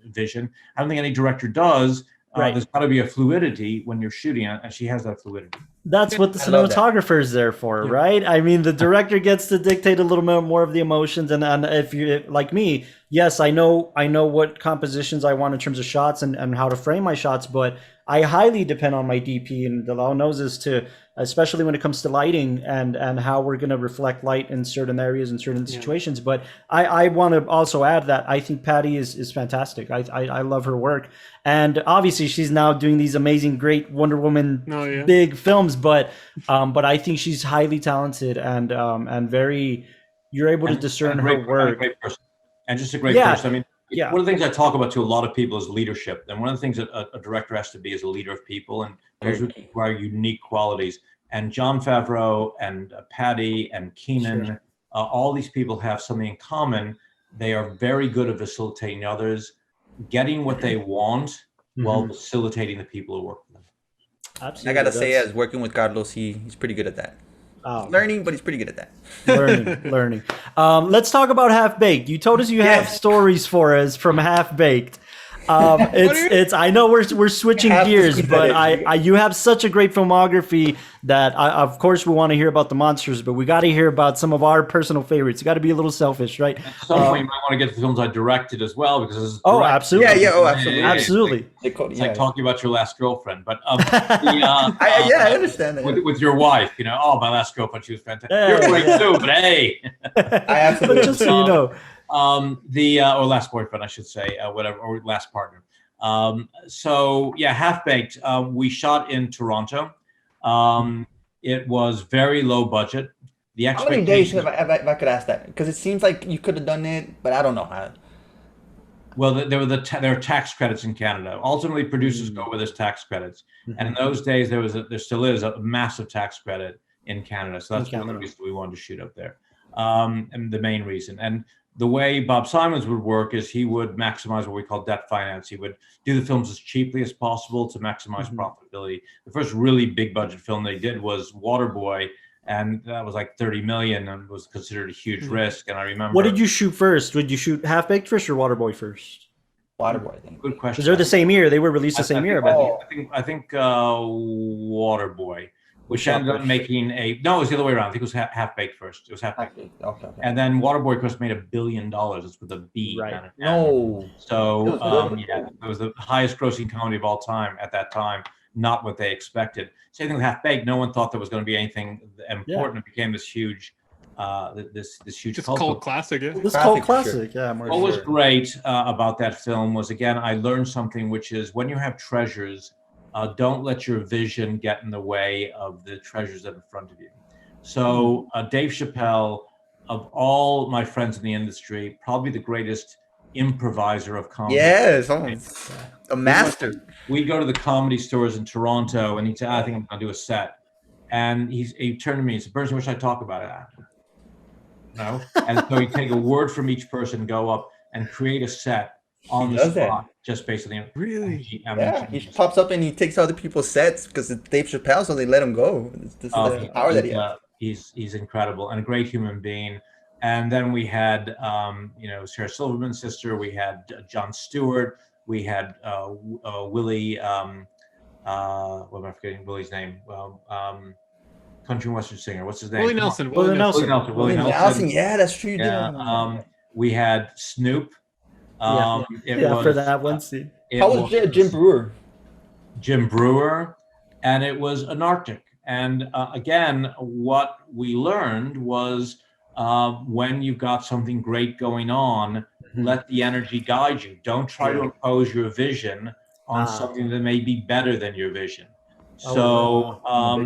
vision. I don't think any director does. Right. There's got to be a fluidity when you're shooting, and she has that fluidity. That's what the I love that. cinematographer is there for, right? I mean, the director gets to dictate a little bit more of the emotions, and if you like me, yes, I know what compositions I want in terms of shots and how to frame my shots, but I highly depend on my DP, and Delao knows this too, especially when it comes to lighting and how we're going to reflect light in certain areas and certain situations. But I want to also add that I think Patty is fantastic. I love her work, and obviously she's now doing these amazing, great Wonder Woman big films. But I think she's highly talented and very. You're able to discern her work. And just a great person. I mean, yeah. One of the things I talk about to a lot of people is leadership. And one of the things that a director has to be is a leader of people. And those require unique qualities. And Jon Favreau and Patty and Keenan, all these people have something in common. They are very good at facilitating others, getting what they want while facilitating the people who work with them. Absolutely. I gotta say, as working with Carlos, he's pretty good at that. Learning, but he's pretty good at that. Learning. Let's talk about Half Baked. You told us you have stories for us from Half Baked. It's. I know we're switching gears, but you have such a great filmography that of course we want to hear about the monsters, but we got to hear about some of our personal favorites. You got to be a little selfish, right? At some point, you might want to get the films I directed as well, because absolutely, absolutely. It's like talking about your last girlfriend, but I understand that. With your wife, my last girlfriend, she was fantastic. You're great too, but hey, I absolutely. But just so you know. Or last boyfriend, I should say, whatever, or last partner. Half Baked. We shot in Toronto. It was very low budget. The How many days, if I could ask that? Because it seems like you could have done it, but I don't know how. Well, there are tax credits in Canada. Ultimately, producers go where there's tax credits, and in those days there still is a massive tax credit in Canada. So that's one of the reasons we wanted to shoot up there, and the main reason. And the way Bob Simons would work is he would maximize what we call debt finance. He would do the films as cheaply as possible to maximize profitability. The first really big budget film they did was Waterboy, and that was like 30 million and was considered a huge risk. And I remember. What did you shoot first? Did you shoot Half Baked first or Waterboy first? Waterboy, I think. Good question. Because they're the same year. They were released the same year. I think Waterboy, which ended up making it was the other way around. I think it was Half Baked first. It was Half Baked. Okay. And then Waterboy, of course, made $1 billion. It's with a B. Right. No. So it was the highest grossing comedy of all time at that time. Not what they expected. Same thing with Half Baked. No one thought there was going to be anything important. It became this huge, this huge. Just cult classic. Yeah. This cult classic. Yeah. What was great about that film was, again, I learned something, which is when you have treasures, don't let your vision get in the way of the treasures that are in front of you. So Dave Chappelle, of all my friends in the industry, probably the greatest improviser of comedy. Yes, a master. We'd go to the comedy stores in Toronto, and he'd say, I think I'm going to do a set. And he turned to me and said, Bernie, what should I talk about it? No. And so he'd take a word from each person, go up and create a set on the spot, just basically. Really? He pops up and he takes other people's sets because it's Dave Chappelle, so they let him go. This is the power that he has. He's incredible and a great human being. And then we had, Sarah Silverman's sister. We had Jon Stewart. We had Willie. What am I forgetting? Willie's name? Country and western singer. What's his name? Willie Nelson. Willie Nelson. Willie Nelson. Nelson. Yeah, that's true. You did. Yeah. We had Snoop. Yeah, for that one scene. How was Jim Brewer? Jim Brewer, and it was Antarctic. And again, what we learned was when you've got something great going on, let the energy guide you. Don't try to impose your vision on something that may be better than your vision. So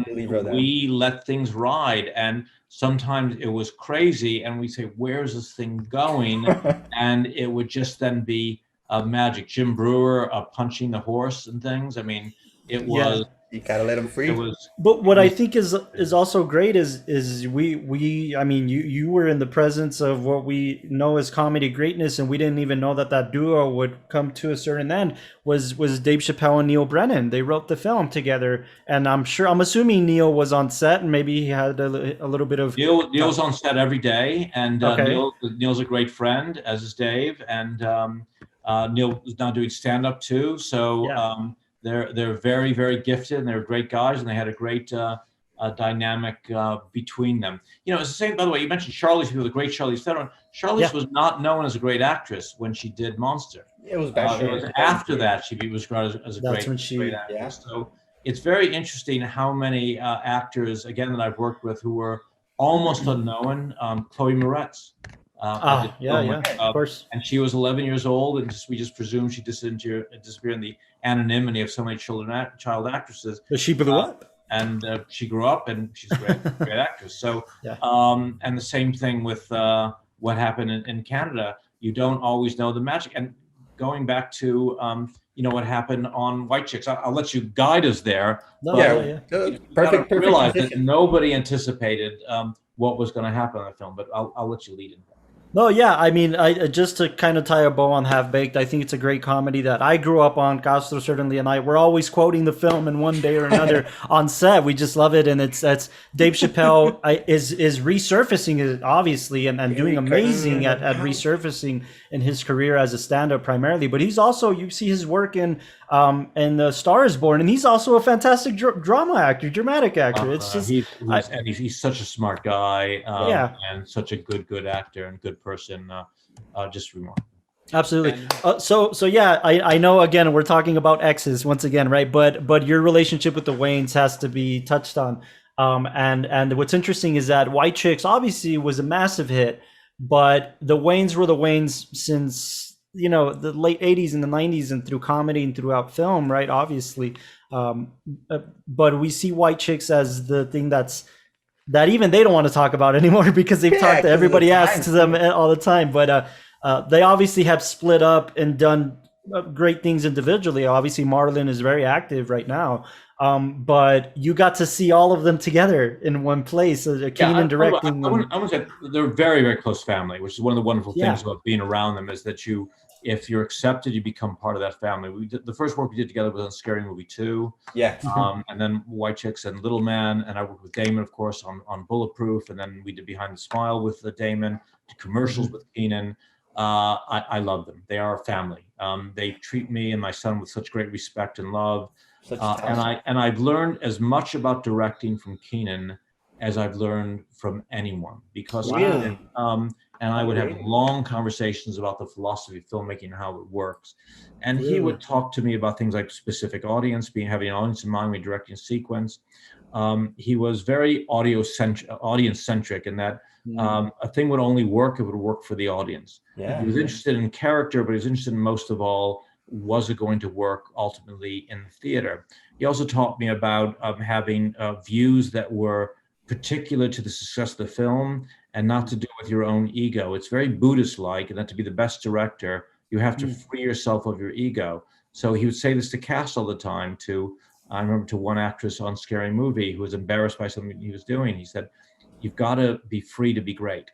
we let things ride, and sometimes it was crazy, and we say, "Where's this thing going?" And it would just then be magic. Jim Brewer punching the horse and things. I mean, it was. You gotta let him free. But what I think is also great is we I mean you were in the presence of what we know as comedy greatness, and we didn't even know that duo would come to a certain end. Was Dave Chappelle and Neil Brennan? They wrote the film together, and I'm assuming Neil was on set, and maybe he had a little bit of Neil's on set every day, and Neil's a great friend, as is Dave, and Neil is now doing stand up too. So. They're very, very gifted, and they're great guys, and they had a great dynamic between them. It's the same. By the way, you mentioned Charlize Theron, the great Charlize Theron. Charlize was not known as a great actress when she did Monster. It was back. It was after that she was regarded as a great actress. Yeah. So it's very interesting how many actors, again, that I've worked with who were almost unknown. Chloe Moretz. Of course. And she was 11 years old, and we just presumed she disappeared in the anonymity of so many child actresses. But she blew up. And she grew up, and she's a great actress. So, and the same thing with what happened in Canada. You don't always know the magic. And going back to what happened on White Chicks, I'll let you guide us there. Perfect. Realize that nobody anticipated what was going to happen in the film, but I'll let you lead in. No, yeah. I mean, I just to kind of tie a bow on Half Baked, I think it's a great comedy that I grew up on. Castro certainly and I, we're always quoting the film in one day or another on set. We just love it, and it's Dave Chappelle is resurfacing it obviously and doing amazing at resurfacing in his career as a stand-up primarily. But he's also, you see his work in The Star Is Born, and he's also a fantastic dramatic actor. It's just he's such a smart guy, and such a good actor and good person. Just remarkable. Absolutely. So yeah, I know, again, we're talking about exes once again, right? But your relationship with the Wayans has to be touched on. And what's interesting is that White Chicks obviously was a massive hit, but the Wayans were the Wayans since the late 80s and the 90s, and through comedy and throughout film, right? Obviously. But we see White Chicks as the thing that even they don't want to talk about anymore, because they've talked to everybody, asks them all the time. But they obviously have split up and done great things individually. Obviously, Marlon is very active right now. But you got to see all of them together in one place. Keenan directing. I would say they're very, very close family, which is one of the wonderful things about being around them, is that if you're accepted, you become part of that family. The first work we did together was on Scary Movie 2. Yeah. And then White Chicks and Little Man. And I worked with Damon, of course, on Bulletproof. And then we did Behind the Smile with Damon, commercials with Keenan. I love them. They are a family. They treat me and my son with such great respect and love. And I've learned as much about directing from Keenan as I've learned from anyone, because and I would have long conversations about the philosophy of filmmaking and how it works. And he would talk to me about things like specific audience, having an audience in mind when directing a sequence. He was very audience centric in that a thing would only work if it would work for the audience. Yeah. He was interested in character, but he was interested in, most of all, was it going to work ultimately in the theater? He also taught me about having views that were particular to the success of the film and not to do with your own ego. It's very Buddhist-like, and that to be the best director, you have to free yourself of your ego. So he would say this to cast all the time. I remember to one actress on Scary Movie who was embarrassed by something he was doing. He said, "You've got to be free to be great."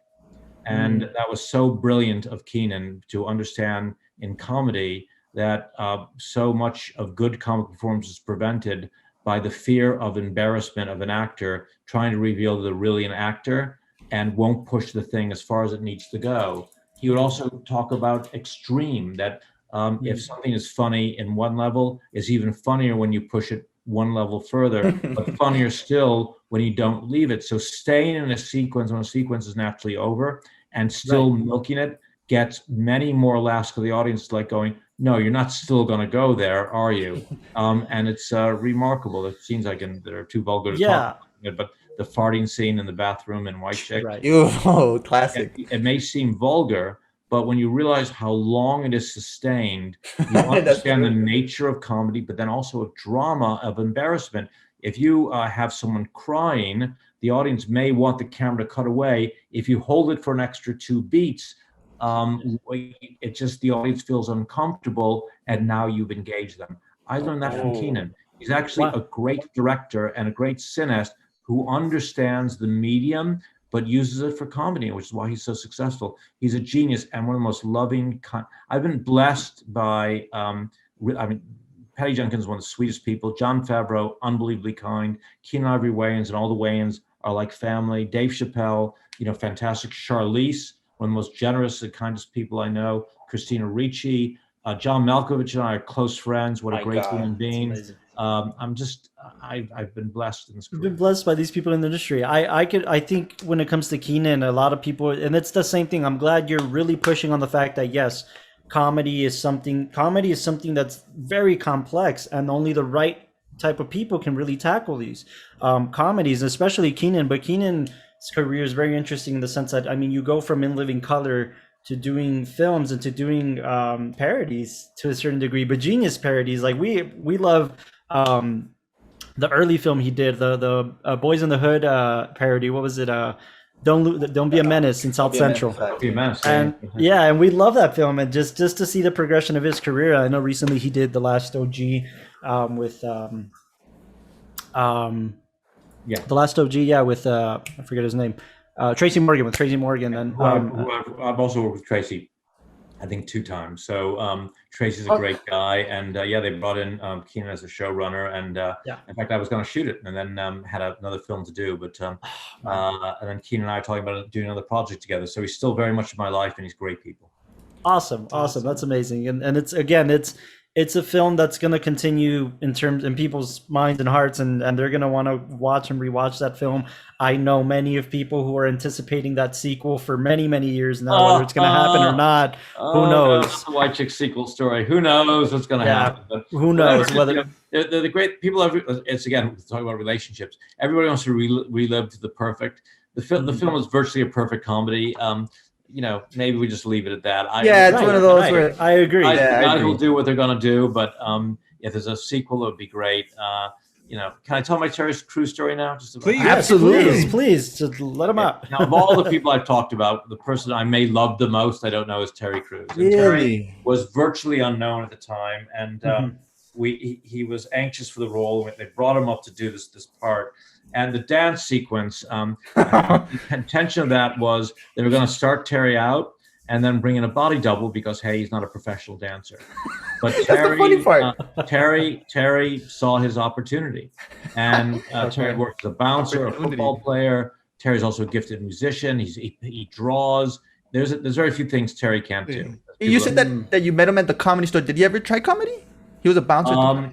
And that was so brilliant of Keenan to understand in comedy that so much of good comic performance is prevented by the fear of embarrassment of an actor trying to reveal that they're really an actor. and won't push the thing as far as it needs to go. He would also talk about extreme, that if something is funny in one level, it's even funnier when you push it one level further, but funnier still when you don't leave it. So staying in a sequence when a sequence is naturally over and still milking it gets many more laughs, because the audience is like going, no, you're not still going to go there, are you? And it's remarkable. It seems like they're too vulgar to talk about it, but the farting scene in the bathroom in White Chick, Classic. it may seem vulgar, but when you realize how long it is sustained, you understand the nature of comedy, but then also of drama, of embarrassment. If you have someone crying, the audience may want the camera to cut away. If you hold it for an extra 2 beats, it just, the audience feels uncomfortable, and now you've engaged them. I learned that from Keenan. He's actually a great director and a great cineast who understands the medium, but uses it for comedy, which is why he's so successful. He's a genius and one of the most loving. I've been blessed by, Patty Jenkins is one of the sweetest people. Jon Favreau, unbelievably kind. Keenen Ivory Wayans and all the Wayans are like family. Dave Chappelle, fantastic. Charlize, one of the most generous and kindest people I know. Christina Ricci, John Malkovich and I are close friends. What a great human being. I've been blessed in this career. Been blessed by these people in the industry. I think when it comes to Keenan, a lot of people, and it's the same thing. I'm glad you're really pushing on the fact that yes, comedy is something that's very complex, and only the right type of people can really tackle these comedies, especially Keenan. But Keenan's career is very interesting in the sense that, you go from In Living Color to doing films and to doing parodies to a certain degree, but genius parodies. Like we love the early film he did, the Boys in the Hood parody. What was it? Don't Be a Menace in South Central. Be a Menace. And and we love that film. And just to see the progression of his career. I know recently he did The Last OG with The Last OG, with I forget his name. Tracy Morgan, and I've also worked with Tracy, I think 2 times. So Tracy's a great guy, and they brought in Keenan as a showrunner, and in fact I was going to shoot it, and then had another film to do, but and then Keenan and I are talking about doing another project together. So he's still very much in my life, and he's great people. Awesome. That's amazing, and it's a film that's going to continue in people's minds and hearts, and they're going to want to watch and rewatch that film. I know many of people who are anticipating that sequel for many, many years now, whether it's going to happen or not. Who knows? The White Chick sequel story. Who knows what's going to happen? But who knows? Whether the great people it's again talking about relationships. Everybody wants to relive the perfect. The film is virtually a perfect comedy. Maybe we just leave it at that. It's one of those where I agree. I will do what they're going to do, but if there's a sequel, it would be great. Can I tell my Terry Crews story now? Please. Absolutely. Please, just let him out. Now, of all the people I've talked about, the person I may love the most, I don't know, is Terry Crews. And Terry was virtually unknown at the time, and he was anxious for the role. They brought him up to do this part. And the dance sequence, the intention of that was they were going to start Terry out and then bring in a body double because, hey, he's not a professional dancer. But Terry, the funny part. Terry saw his opportunity. And Terry worked as a bouncer, a football player. Terry's also a gifted musician. He draws. There's very few things Terry can't do. You said that you met him at the Comedy Store. Did he ever try comedy? He was a bouncer.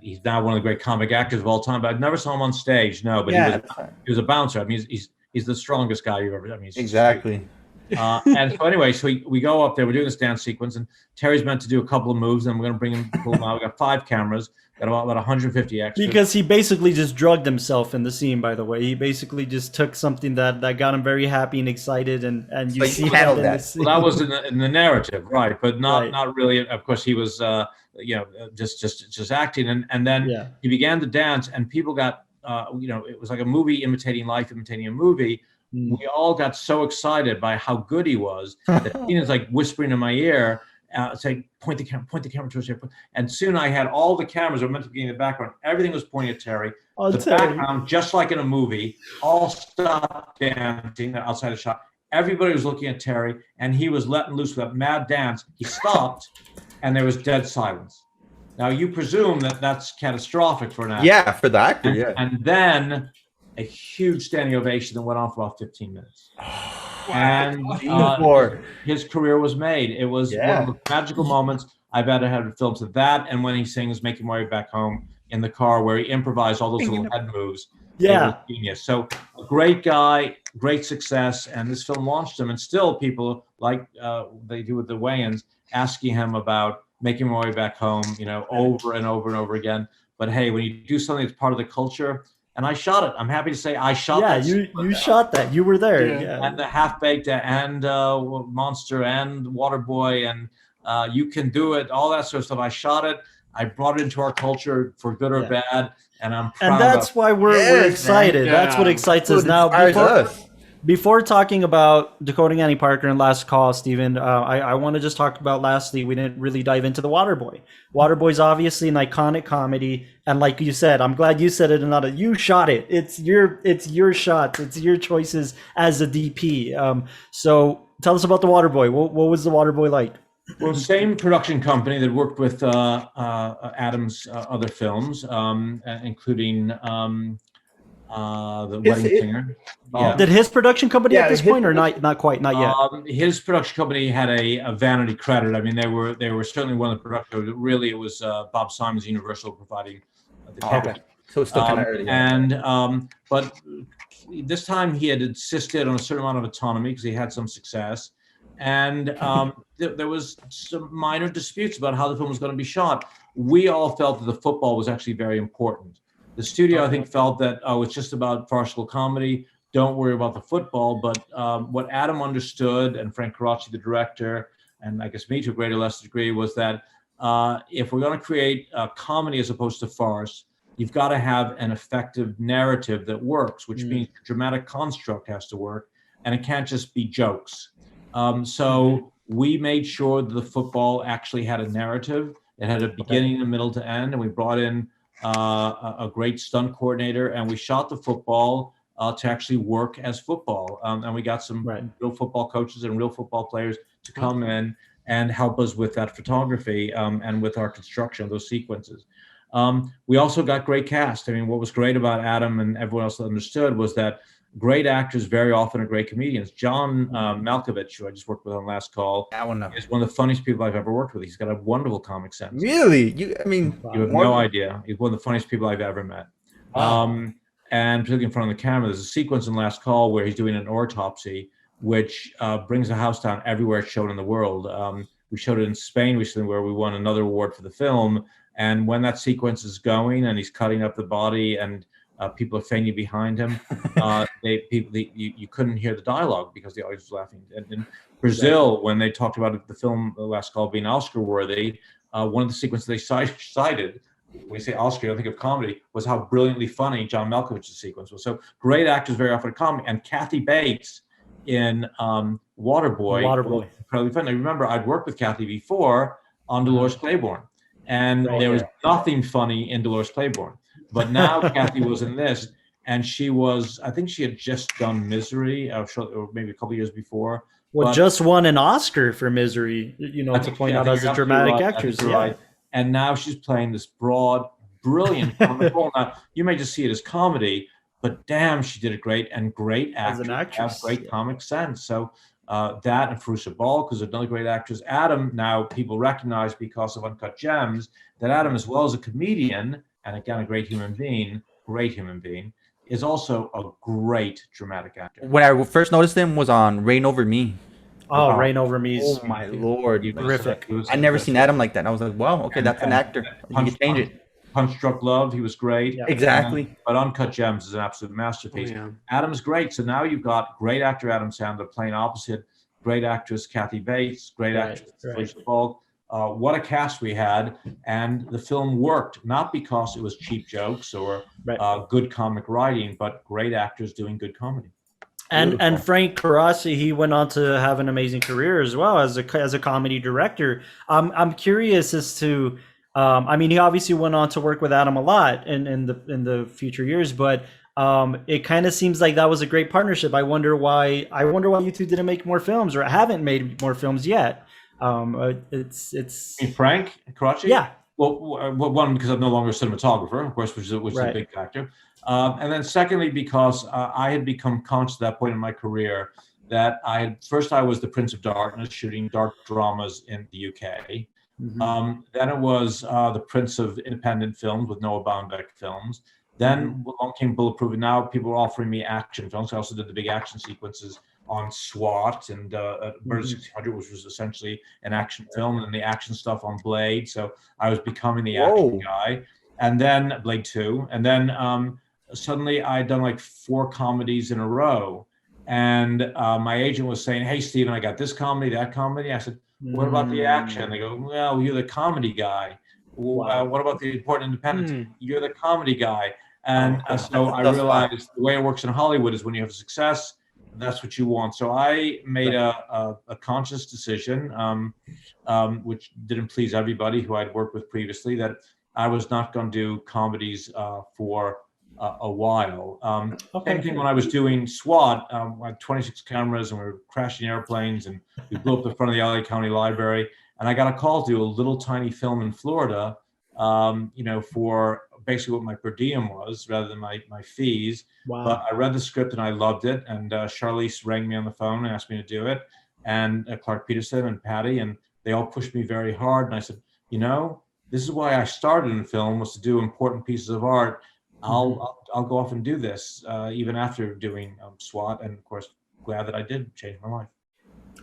He's now one of the great comic actors of all time, but I've never saw him on stage. No, but he was a bouncer. He's the strongest guy you've ever. Exactly. And so anyway, we go up there. We're doing this dance sequence, and Terry's meant to do a couple of moves, and we're going to bring him. We got 5 cameras, got about 150 extras. Because he basically just drugged himself in the scene. By the way, he basically just took something that got him very happy and excited, and you see he handled that. Well, that was in the narrative, right? But not really. Of course, he was. Just acting, and then he began to dance, and people got, it was like a movie imitating life, imitating a movie. We all got so excited by how good he was that Keenan's like whispering in my ear, saying, point the camera towards here. And soon I had all the cameras were meant to be in the background. Everything was pointing at Terry. Background, just like in a movie, all stopped dancing outside the shot. Everybody was looking at Terry, and he was letting loose with that mad dance. He stopped, and there was dead silence. Now, you presume that that's catastrophic for an actor. Yeah, for the actor, And then a huge standing ovation that went on for about 15 minutes. And his career was made. It was one of the magical moments I've ever had in films. Of that, and when he sings "Making My Way Back Home" in the car, where he improvised all those little head moves. Yeah, it was genius. So a great guy, great success, and this film launched him. And still, people like they do with the Wayans, asking him about "Making My Way Back Home," over and over and over again. But hey, when you do something that's part of the culture. And I shot it. I'm happy to say I shot that. Yeah, you shot that. You were there. Yeah. And the Half-Baked and Monster and Waterboy and You Can Do It, all that sort of stuff. I shot it. I brought it into our culture for good or bad, and I'm proud. And that's why we're excited. Yeah. That's what excites us now. Before talking about Decoding Annie Parker and Last Call, Steven, I want to just talk about lastly, we didn't really dive into The Waterboy. Waterboy's obviously an iconic comedy, and like you said, I'm glad you said it and not you shot it. It's your shots, it's your choices as a DP. So tell us about The Waterboy. What was The Waterboy like? Well, same production company that worked with Adam's other films, including The Wedding Singer. Did his production company at this point, or not quite, not yet? His production company had a vanity credit. I mean, they were certainly one of the production. Really, it was Bob Simon's Universal providing the capital. So it's still kind of early. But this time he had insisted on a certain amount of autonomy because he had some success, and there was some minor disputes about how the film was going to be shot. We all felt that the football was actually very important. The studio, I think, felt that it's just about farcical comedy. Don't worry about the football. But what Adam understood, and Frank Carracci, the director, and I guess me to a greater or less degree, was that if we're going to create a comedy as opposed to farce, you've got to have an effective narrative that works, which means the dramatic construct has to work, and it can't just be jokes. So we made sure that the football actually had a narrative. It had a beginning, a middle to end, and we brought in a great stunt coordinator, and we shot the football to actually work as football. And we got some real football coaches and real football players to come in and help us with that photography and with our construction of those sequences. We also got great cast. I mean, what was great about Adam and everyone else that understood was that great actors very often are great comedians. John Malkovich, who I just worked with on Last Call, is one of the funniest people I've ever worked with. He's got a wonderful comic sense. Really? You have no idea. He's one of the funniest people I've ever met. Wow. And particularly in front of the camera, there's a sequence in Last Call where he's doing an autopsy, which brings the house down everywhere it's shown in the world. We showed it in Spain recently, where we won another award for the film. And when that sequence is going and he's cutting up the body and people are fainting behind him, you couldn't hear the dialogue because the audience was laughing. And in Brazil, when they talked about the film The Last Call being Oscar-worthy, one of the sequences they cited, when you say Oscar, you don't think of comedy, was how brilliantly funny John Malkovich's sequence was. So great actors very often comedy. And Kathy Bates in Waterboy. Incredibly funny. Now, remember, I'd worked with Kathy before on Dolores Claiborne, and there was nothing funny in Dolores Claiborne. But now Kathy was in this, and I think she had just done Misery, or maybe a couple years before. Well, just won an Oscar for Misery, to point out as a dramatic actress. Right. And now she's playing this broad, brilliant comic role. Now, you may just see it as comedy, but damn, she did it great, and great actress. As an actress. Have great comic sense. So that and Fairuza Balk, because another great actress. Adam, now people recognize because of Uncut Gems, that Adam, as well as a comedian, and again, a great human being, is also a great dramatic actor. When I first noticed him was on Reign Over Me. Oh, Reign Over Me. Oh my Lord. Terrific. I'd never seen Adam like that. I was like, wow, okay, that's an actor. You can change it. Punch Drunk Love, he was great. Yeah. Exactly. But Uncut Gems is an absolute masterpiece. Oh, yeah. Adam's great. So now you've got great actor Adam Sandler playing opposite great actress Kathy Bates, great actress Fairuza Balk. What a cast we had, and the film worked, not because it was cheap jokes or good comic writing, but great actors doing good comedy. And Frank Carracci, he went on to have an amazing career as well as a comedy director. I'm curious as to, he obviously went on to work with Adam a lot in the future years, but it kind of seems like that was a great partnership. I wonder why you two didn't make more films or haven't made more films yet. It's Frank Carracci? Yeah. One, because I'm no longer a cinematographer, of course, which is a Right. big factor. And then secondly, because I had become conscious at that point in my career that I was the Prince of Darkness, shooting dark dramas in the UK. Then it was the Prince of Independent Films with Noah Baumbach films. Then along came Bulletproof, and now people are offering me action films. I also did the big action sequences on SWAT and Bird 1600, which was essentially an action film, and the action stuff on Blade. So I was becoming the action guy. And then Blade 2. And then suddenly I'd done like 4 comedies in a row. And my agent was saying, "Hey, Steven, I got this comedy, that comedy." I said, "What about the action?" They go, "Well, you're the comedy guy." What about the important independence? You're the comedy guy. And so I realized the way it works in Hollywood is when you have success, that's what you want. So I made a conscious decision, which didn't please everybody who I'd worked with previously, that I was not going to do comedies for a while. Same thing when I was doing SWAT. I had 26 cameras and we were crashing airplanes and we blew up the front of the LA County Library. And I got a call to do a little tiny film in Florida, for basically what my per diem was rather than my fees. Wow. But I read the script and I loved it. And Charlize rang me on the phone and asked me to do it. And Clark Peterson and Patty, and they all pushed me very hard. And I said, this is why I started in film, was to do important pieces of art. I'll go off and do this, even after doing SWAT. And of course, glad that I did change my life.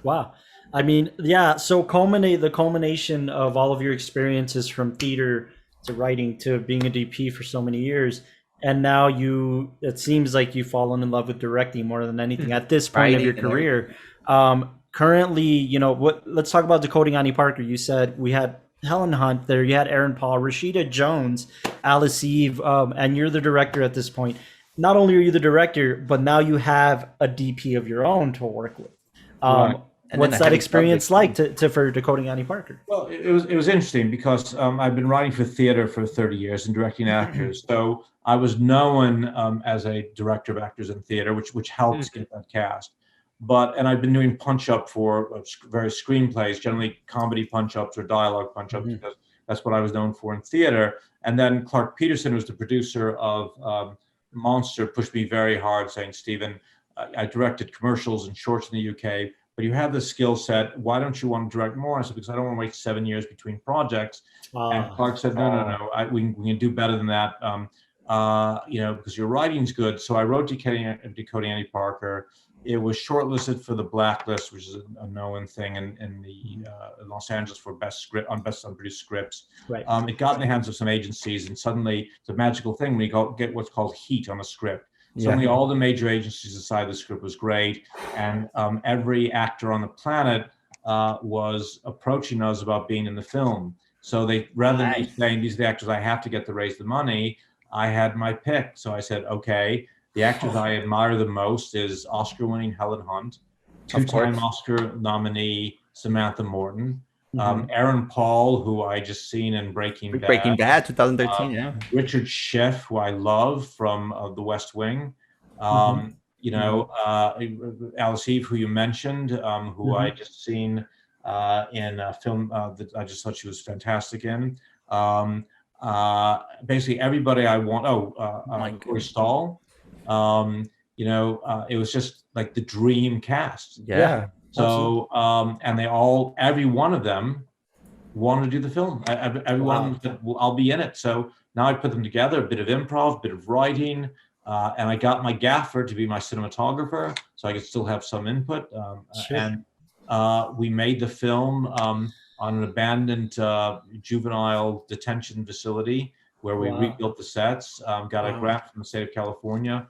Wow. I mean, yeah. So the culmination of all of your experiences from theater to writing to being a DP for so many years. And now it seems like you've fallen in love with directing more than anything at this point of your career. Currently, let's talk about Decoding Annie Parker. You said we had Helen Hunt there, you had Aaron Paul, Rashida Jones, Alice Eve, and you're the director at this point. Not only are you the director, but now you have a DP of your own to work with. Right. What's that experience like for Decoding Annie Parker? Well, it was interesting because I've been writing for theater for 30 years and directing actors. So I was known as a director of actors in theater, which helps get that cast. And I've been doing punch-up for various screenplays, generally comedy punch-ups or dialogue punch-ups, because that's what I was known for in theater. And then Clark Peterson, who's the producer of Monster, pushed me very hard, saying, "Steven, I directed commercials and shorts in the UK, but you have this skill set. Why don't you want to direct more?" I said, "Because I don't want to wait 7 years between projects." And Clark said, no, we can do better than that, because your writing's good. So I wrote Decoding Annie Parker. It was shortlisted for the Blacklist, which is a known thing in the Los Angeles for best unproduced scripts. Right. It got in the hands of some agencies, and suddenly it's a magical thing when you get what's called heat on a script. Suddenly all the major agencies decided the script was great, and every actor on the planet was approaching us about being in the film. So rather than me saying, "These are the actors I have to get to raise the money," I had my pick. So I said, okay, the actors I admire the most is Oscar-winning Helen Hunt, 2-time Oscar nominee Samantha Morton, Aaron Paul, who I just seen in Breaking Bad, 2013, Richard Schiff, who I love from The West Wing, Alice Eve, who you mentioned, who I just seen in a film that I just thought she was fantastic in. Basically everybody I want. Corey Stahl. It was just like the dream cast. Yeah. So, and every one of them wanted to do the film. Everyone said, "Well, I'll be in it." So now I put them together, a bit of improv, a bit of writing, and I got my gaffer to be my cinematographer, so I could still have some input. And we made the film on an abandoned juvenile detention facility where we rebuilt the sets, got a grant from the state of California,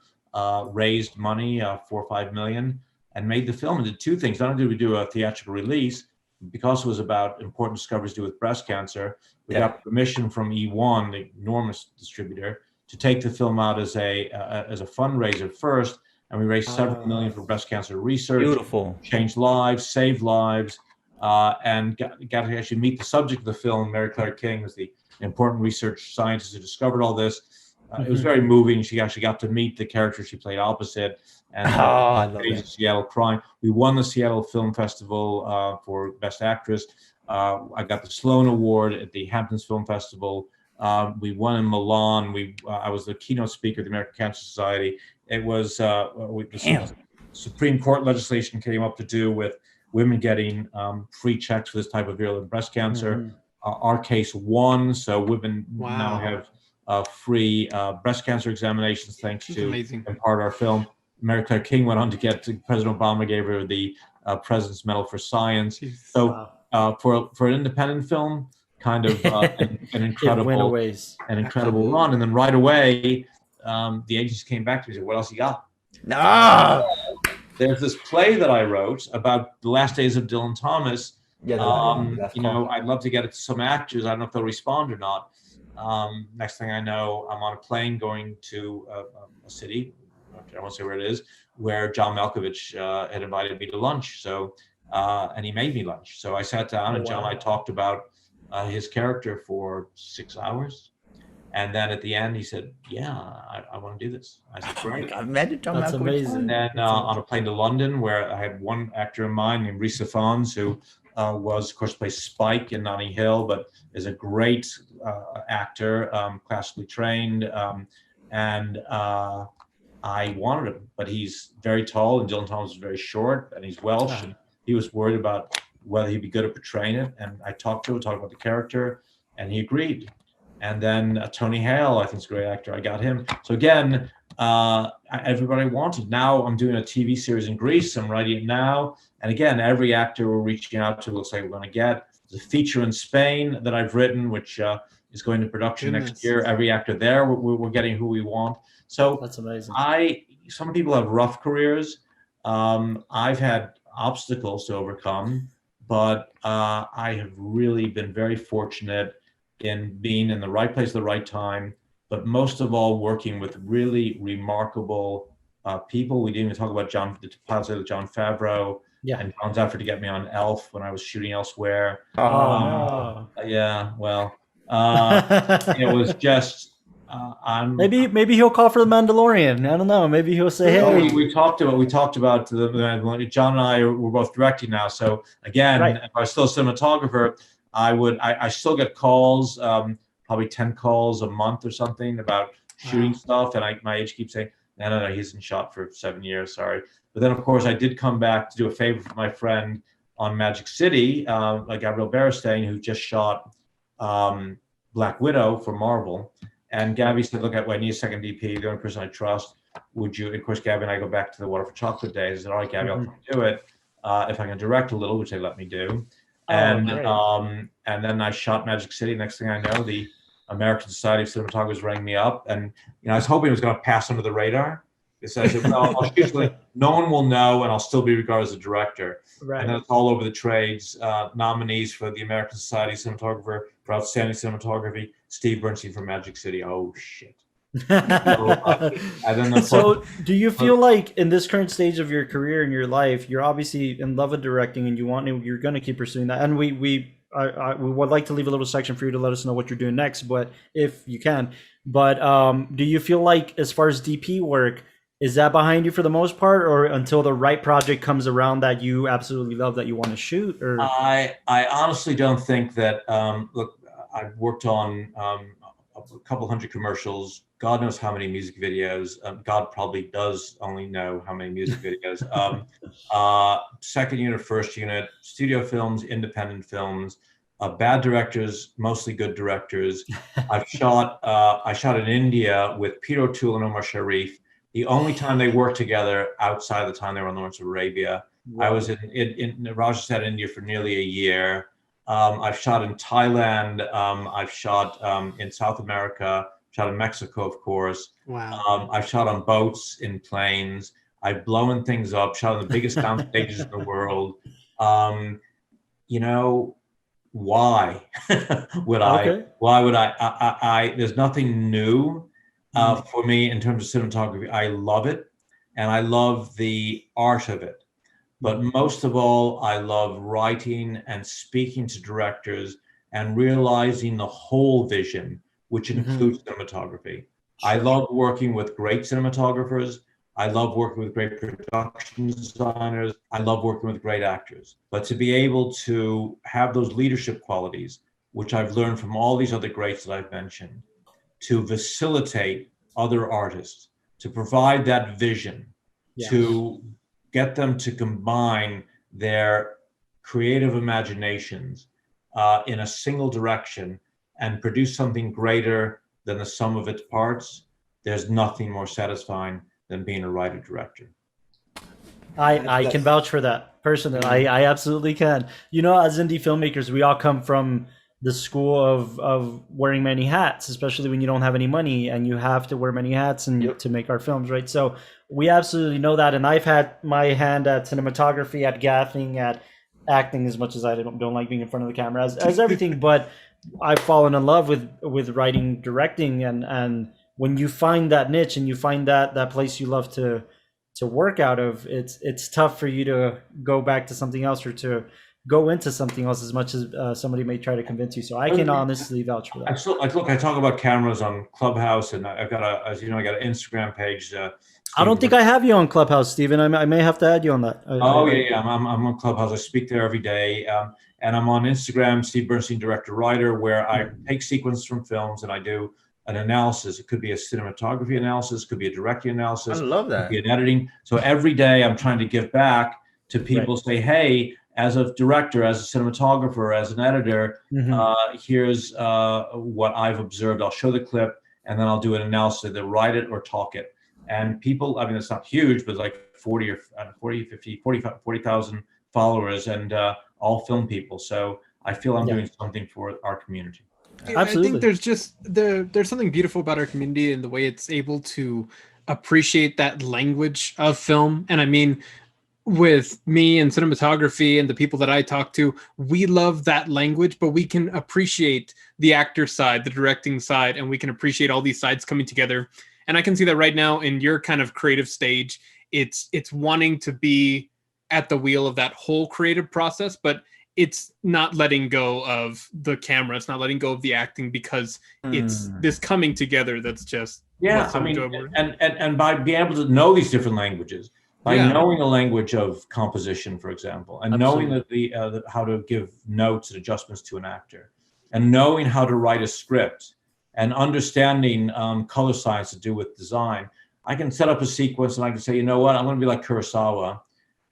raised money, $4 or $5 million, and made the film, and did 2 things. Not only did we do a theatrical release, because it was about important discoveries to do with breast cancer, we got permission from E1, the enormous distributor, to take the film out as a fundraiser first, and we raised several million for breast cancer research. Beautiful. Changed lives, saved lives, and got to actually meet the subject of the film. Mary Claire King was the important research scientist who discovered all this. It was very moving. She actually got to meet the character she played opposite, and I love it. Seattle crying. We won the Seattle Film Festival for Best Actress. I got the Sloan Award at the Hamptons Film Festival. We won in Milan. I was the keynote speaker of the American Cancer Society. It was the Supreme Court legislation came up to do with women getting free checks for this type of virulent breast cancer. Mhm. Our case won, so women now Wow. have free breast cancer examinations thanks That's to amazing. in part our film. Mary Claire King went on to President Obama gave her the President's Medal for Science. Jeez. So for an independent film, kind of an It went incredible a ways. run. And then right away, the agents came back to me and said, "What else you got?" Nah. There's this play that I wrote about the last days of Dylan Thomas. Yeah. I'd love to get it to some actors. I don't know if they'll respond or not. Next thing I know, I'm on a plane going to a city, I won't say where it is, where John Malkovich had invited me to lunch. So, and he made me lunch. So I sat down and John and I talked about his character for 6 hours. And then at the end, he said, "Yeah, I want to do this." I said, "Great." Imagine John That's Malkovich. amazing. And then on a plane to London, where I had one actor in mind named Rhys Ifans, who was, of course, plays Spike in Notting Hill, but is a great actor, classically trained. And I wanted him, but he's very tall, and Dylan Thomas is very short, and he's Welsh, and he was worried about whether he'd be good at portraying it. And I talked about the character, and he agreed. And then Tony Hale, I think is a great actor. I got him. So again, everybody wanted. Now I'm doing a TV series in Greece. I'm writing it now. And again, every actor we're reaching out to looks like we're going to get. There's a feature in Spain that I've written, which is going to production next year. Every actor there, we're getting who we want. So That's amazing. Some people have rough careers. I've had obstacles to overcome, but I have really been very fortunate in being in the right place at the right time, but most of all, working with really remarkable people. We didn't even talk about John Favreau, and John's effort to get me on Elf when I was shooting elsewhere. Yeah, well, it was just, maybe he'll call for the Mandalorian. I don't know. Maybe he'll say, "Hey." We talked about John and I were both directing now. So again, if I was still a cinematographer, I still get calls, probably 10 calls a month or something about shooting stuff. And my agent keeps saying, no, he hasn't shot for 7 years, sorry. But then, of course, I did come back to do a favor for my friend on Magic City, like Gabriel Beristain, who just shot Black Widow for Marvel. And Gabby said, "Look, I need a second DP, the only person I trust. Would you?" Of course, Gabby and I go back to the Water for Chocolate days. I said, "All right, Gabby, I'll come do it. If I can direct a little," which they let me do. And then I shot Magic City. Next thing I know, the American Society of Cinematographers rang me up, and I was hoping it was going to pass under the radar. Because I said, "Well, no one will know, and I'll still be regarded as a director." Right. And then it's all over the trades. Nominees for the American Society of Cinematographer for Outstanding Cinematography: Steve Bernstein from Magic City. Oh shit! So do you feel like in this current stage of your career and your life, you're obviously in love with directing and you're going to keep pursuing that? And we would like to leave a little section for you to let us know what you're doing next, but if you can. But do you feel like, as far as DP work, is that behind you for the most part, or until the right project comes around that you absolutely love that you want to shoot? Or I honestly don't think that. Look, I've worked on a couple hundred commercials. God knows how many music videos. God probably does only know how many music videos. Second unit, first unit, studio films, independent films, bad directors, mostly good directors. I shot in India with Peter O'Toole and Omar Sharif. The only time they worked together outside of the time they were in Lawrence of Arabia. Wow. I was in Rajasthan, India for nearly a year. I've shot in Thailand. I've shot in South America. Shot in Mexico, of course. Wow. I've shot on boats, in planes. I've blown things up. Shot on the biggest sound stages in the world. Why would I? Why would I? There's nothing new for me in terms of cinematography. I love it, and I love the art of it. But most of all, I love writing and speaking to directors and realizing the whole vision, which includes cinematography. Sure. I love working with great cinematographers. I love working with great production designers. I love working with great actors. But to be able to have those leadership qualities, which I've learned from all these other greats that I've mentioned, to facilitate other artists, to provide that vision, to get them to combine their creative imaginations in a single direction and produce something greater than the sum of its parts. There's nothing more satisfying than being a writer director. I can vouch for that personally. I absolutely can. You know, as indie filmmakers, we all come from the school of wearing many hats, especially when you don't have any money and you have to wear many hats and to make our films, right? So we absolutely know that. And I've had my hand at cinematography, at gaffing, at acting, as much as I don't like being in front of the camera, as everything. But I've fallen in love with writing, directing, and when you find that niche and you find that place you love to work out of, it's tough for you to go back to something else or to go into something else, as much as somebody may try to convince you. So I can honestly vouch for that. I talk about cameras on Clubhouse, and I've got as you know, I got an Instagram page. I don't think I have you on Clubhouse, Stephen. I may have to add you on that. I'm on Clubhouse. I speak there every day, and I'm on Instagram, Steve Bernstein, director writer, where I take sequences from films and I do an analysis. It could be a cinematography analysis, could be a directing analysis. I love that. Could be an editing. So every day I'm trying to give back to people. Say, hey, as a director, as a cinematographer, as an editor, here's what I've observed. I'll show the clip, and then I'll do an analysis. They'll write it or talk it. And people, I mean, it's not huge, but like 40,000 followers, and all film people. So I feel I'm doing something for our community. Absolutely. I think there's something beautiful about our community and the way it's able to appreciate that language of film. And I mean, with me and cinematography and the people that I talk to, we love that language, but we can appreciate the actor side, the directing side, and we can appreciate all these sides coming together. And I can see that right now in your kind of creative stage, it's wanting to be at the wheel of that whole creative process, but it's not letting go of the camera. It's not letting go of the acting, because it's this coming together that's just enjoyable. And by being able to know these different languages, by knowing the language of composition, for example, and knowing that how to give notes and adjustments to an actor, and knowing how to write a script, and understanding color science to do with design, I can set up a sequence and I can say, you know what, I'm going to be like Kurosawa.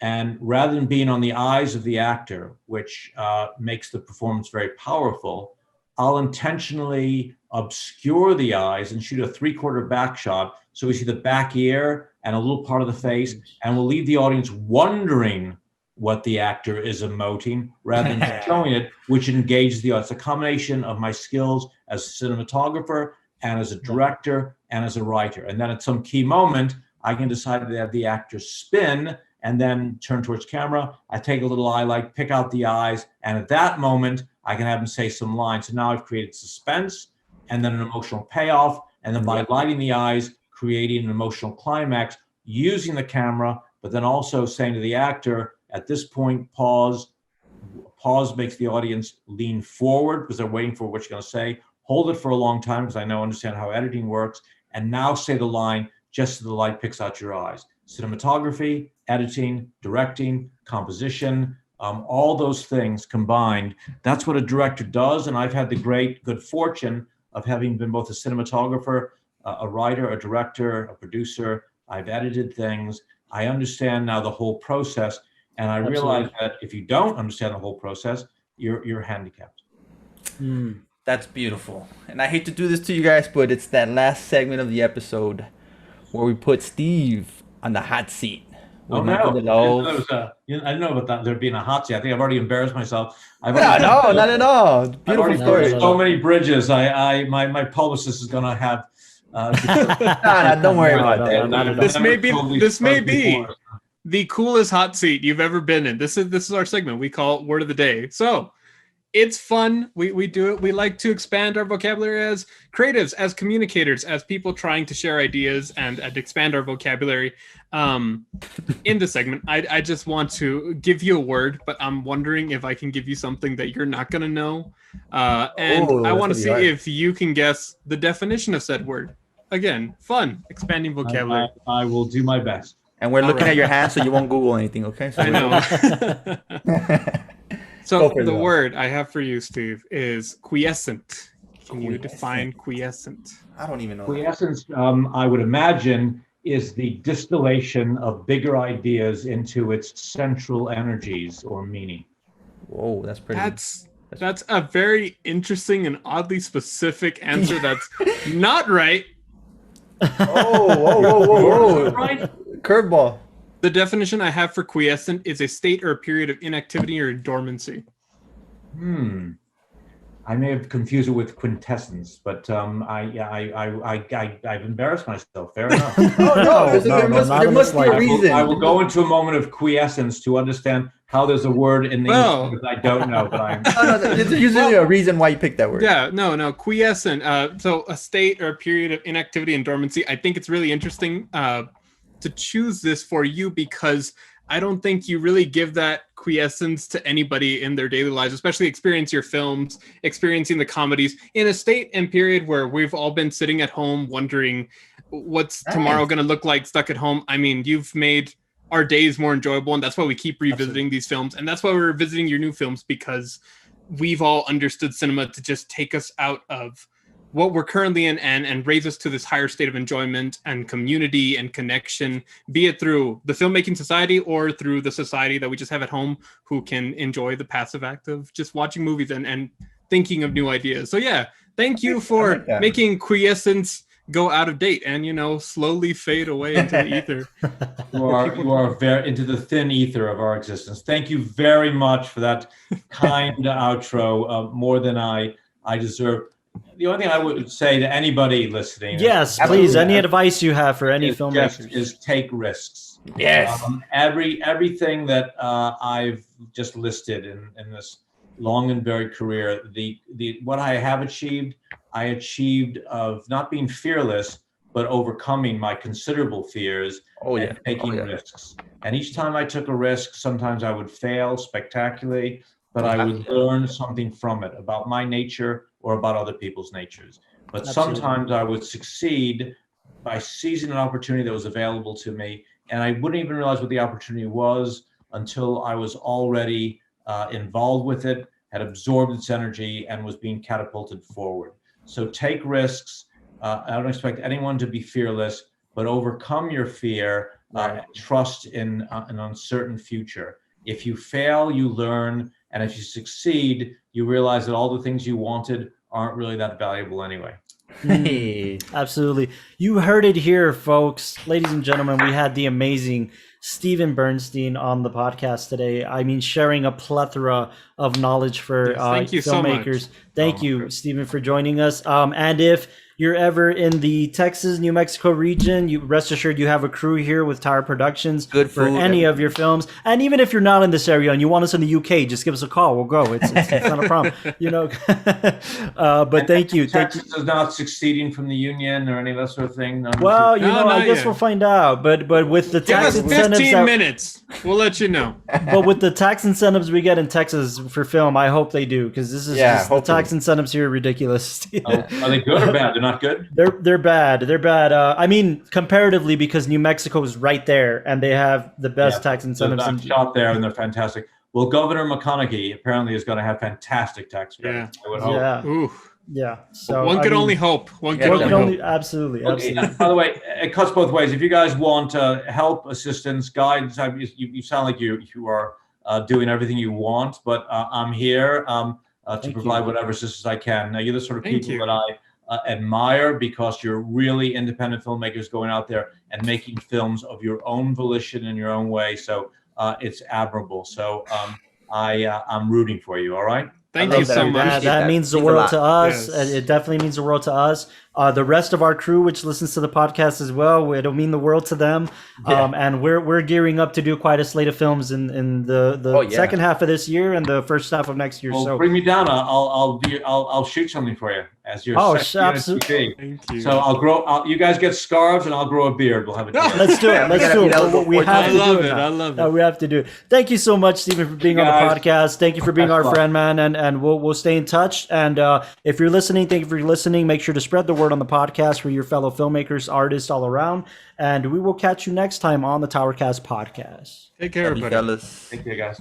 And rather than being on the eyes of the actor, which makes the performance very powerful, I'll intentionally obscure the eyes and shoot a 3/4 back shot. So we see the back ear and a little part of the face, and we'll leave the audience wondering what the actor is emoting rather than showing it, which engages the audience. It's a combination of my skills as a cinematographer and as a director and as a writer. And then at some key moment, I can decide to have the actor spin and then turn towards camera. I take a little highlight, pick out the eyes, and at that moment, I can have him say some lines. So now I've created suspense and then an emotional payoff. And then by lighting the eyes, creating an emotional climax, using the camera, but then also saying to the actor, at this point, pause. Pause makes the audience lean forward because they're waiting for what you're going to say. Hold it for a long time because I understand how editing works. And now say the line just so the light picks out your eyes. Cinematography, editing, directing, composition, all those things combined. That's what a director does. And I've had the good fortune of having been both a cinematographer, a writer, a director, a producer. I've edited things. I understand now the whole process. And I realize that if you don't understand the whole process, you're handicapped. That's beautiful. And I hate to do this to you guys, but it's that last segment of the episode where we put Steve on the hot seat. I didn't know about that. There being a hot seat. I think I've already embarrassed myself. No, not at all. Beautiful story. So many bridges. My publicist is going to have. Don't worry about that. This may be the coolest hot seat you've ever been in. This is our segment. We call it Word of the Day. So it's fun. We do it. We like to expand our vocabulary as creatives, as communicators, as people trying to share ideas and expand our vocabulary. In this segment, I just want to give you a word, but I'm wondering if I can give you something that you're not going to know. I want to see if you can guess the definition of said word. again, fun, expanding vocabulary. I will do my best. And we're looking Alright. at your hands, so you won't Google anything, okay? So I know. So Go for it, the though. word I have for you, Steve, is quiescent. Can you Quiescent. define quiescent? I don't even know. Quiescence, I would imagine, is the distillation of bigger ideas into its central energies or meaning. Whoa, that's pretty. That's a very interesting and oddly specific answer. That's not right. Whoa. Right? Curveball. The definition I have for quiescent is a state or a period of inactivity or dormancy. I may have confused it with quintessence, but I've embarrassed myself. Fair enough. There must be a reason. I will go into a moment of quiescence to understand how there's a word in the Well- English that I don't know, but I'm. No, there's usually a reason why you picked that word. Yeah, no, quiescent. So a state or a period of inactivity and dormancy. I think it's really interesting to choose this for you because I don't think you really give that quiescence to anybody in their daily lives, especially experience your films, experiencing the comedies in a state and period where we've all been sitting at home wondering what's tomorrow going to look like stuck at home. I mean, you've made our days more enjoyable, and that's why we keep revisiting these films. And that's why we're visiting your new films, because we've all understood cinema to just take us out of what we're currently in and raise us to this higher state of enjoyment and community and connection, be it through the filmmaking society or through the society that we just have at home who can enjoy the passive act of just watching movies and thinking of new ideas. So yeah, thank you for like that. making quiescence go out of date and, slowly fade away into the ether. You are very into the thin ether of our existence. Thank you very much for that kind outro, more than I deserve. The only thing I would say to anybody listening, Yes, Absolutely. please. Any advice you have for any filmmakers? is take risks. Yes. Everything that I've just listed in this long and varied career, the what I have achieved, I achieved of not being fearless, but overcoming my considerable fears and taking risks. And each time I took a risk, sometimes I would fail spectacularly, but I would learn something from it about my nature or about other people's natures. But Absolutely. sometimes I would succeed by seizing an opportunity that was available to me, and I wouldn't even realize what the opportunity was until I was already involved with it, had absorbed its energy, and was being catapulted forward. So take risks. I don't expect anyone to be fearless, but overcome your fear and trust in an uncertain future. If you fail, you learn, and if you succeed, you realize that all the things you wanted aren't really that valuable anyway. Hey. Absolutely. You heard it here, folks. Ladies and gentlemen, we had the amazing Steven Bernstein on the podcast today. I mean, sharing a plethora of knowledge for Yes, thank you so filmmakers. much. Thank you, Steven, for joining us. And if you're ever in the Texas, New Mexico region, you rest assured you have a crew here with Tower Productions Good for food, any of your films. And even if you're not in this area and you want us in the UK, just give us a call. We'll go. It's not a problem. But thank you. Texas is not succeeding from the union or any of that sort of thing. Well, No, I not guess yet. we'll find out. But with the Give tax us incentives 15 minutes. We'll let you know. but with the tax incentives we get in Texas for film, I hope they do, because this is Yeah, just, the hopefully. tax incentives here are ridiculous. Are they good or bad? They're not good. They're bad. They're bad. I mean, comparatively, because New Mexico is right there, and they have the best tax incentives. I'm shot there, and they're fantastic. Well, Governor McConaughey apparently is going to have fantastic tax credits. I would hope. Yeah, Ooh, yeah. So one I could mean, only hope. One Yeah, could one only can hope. only absolutely. Okay, by the way, it cuts both ways. If you guys want help, assistance, guidance, you sound like you are doing everything you want, but I'm here to provide whatever assistance I can. Now, you're the sort of Thank people you. that I admire, because you're really independent filmmakers going out there and making films of your own volition in your own way. So it's admirable. So I'm rooting for you. All right. Thank I you love so that. much. Appreciate That that. means the Means a world lot. to us. Yes. It definitely means the world to us. The rest of our crew, which listens to the podcast as well, it'll mean the world to them. Yeah. And we're gearing up to do quite a slate of films in the second half of this year and the first half of next year. Well, So bring me down. I'll shoot something for you as your absolutely. Thank you. So I'll grow. You guys get scarves, and I'll grow a beard. We'll have a date. Let's do it. Let's do it. We have I to love do it. now. I love No, it. we have to do it. Thank you so much, Stephen, for being on the Guys. podcast. Thank you for being Thanks our a lot. friend, man. And we'll stay in touch. And if you're listening, thank you for listening. Make sure to spread the word. word on the podcast for your fellow filmmakers, artists all around. And we will catch you next time on the Towercast podcast. Take care, Love you, everybody. fellas. Thank you, guys.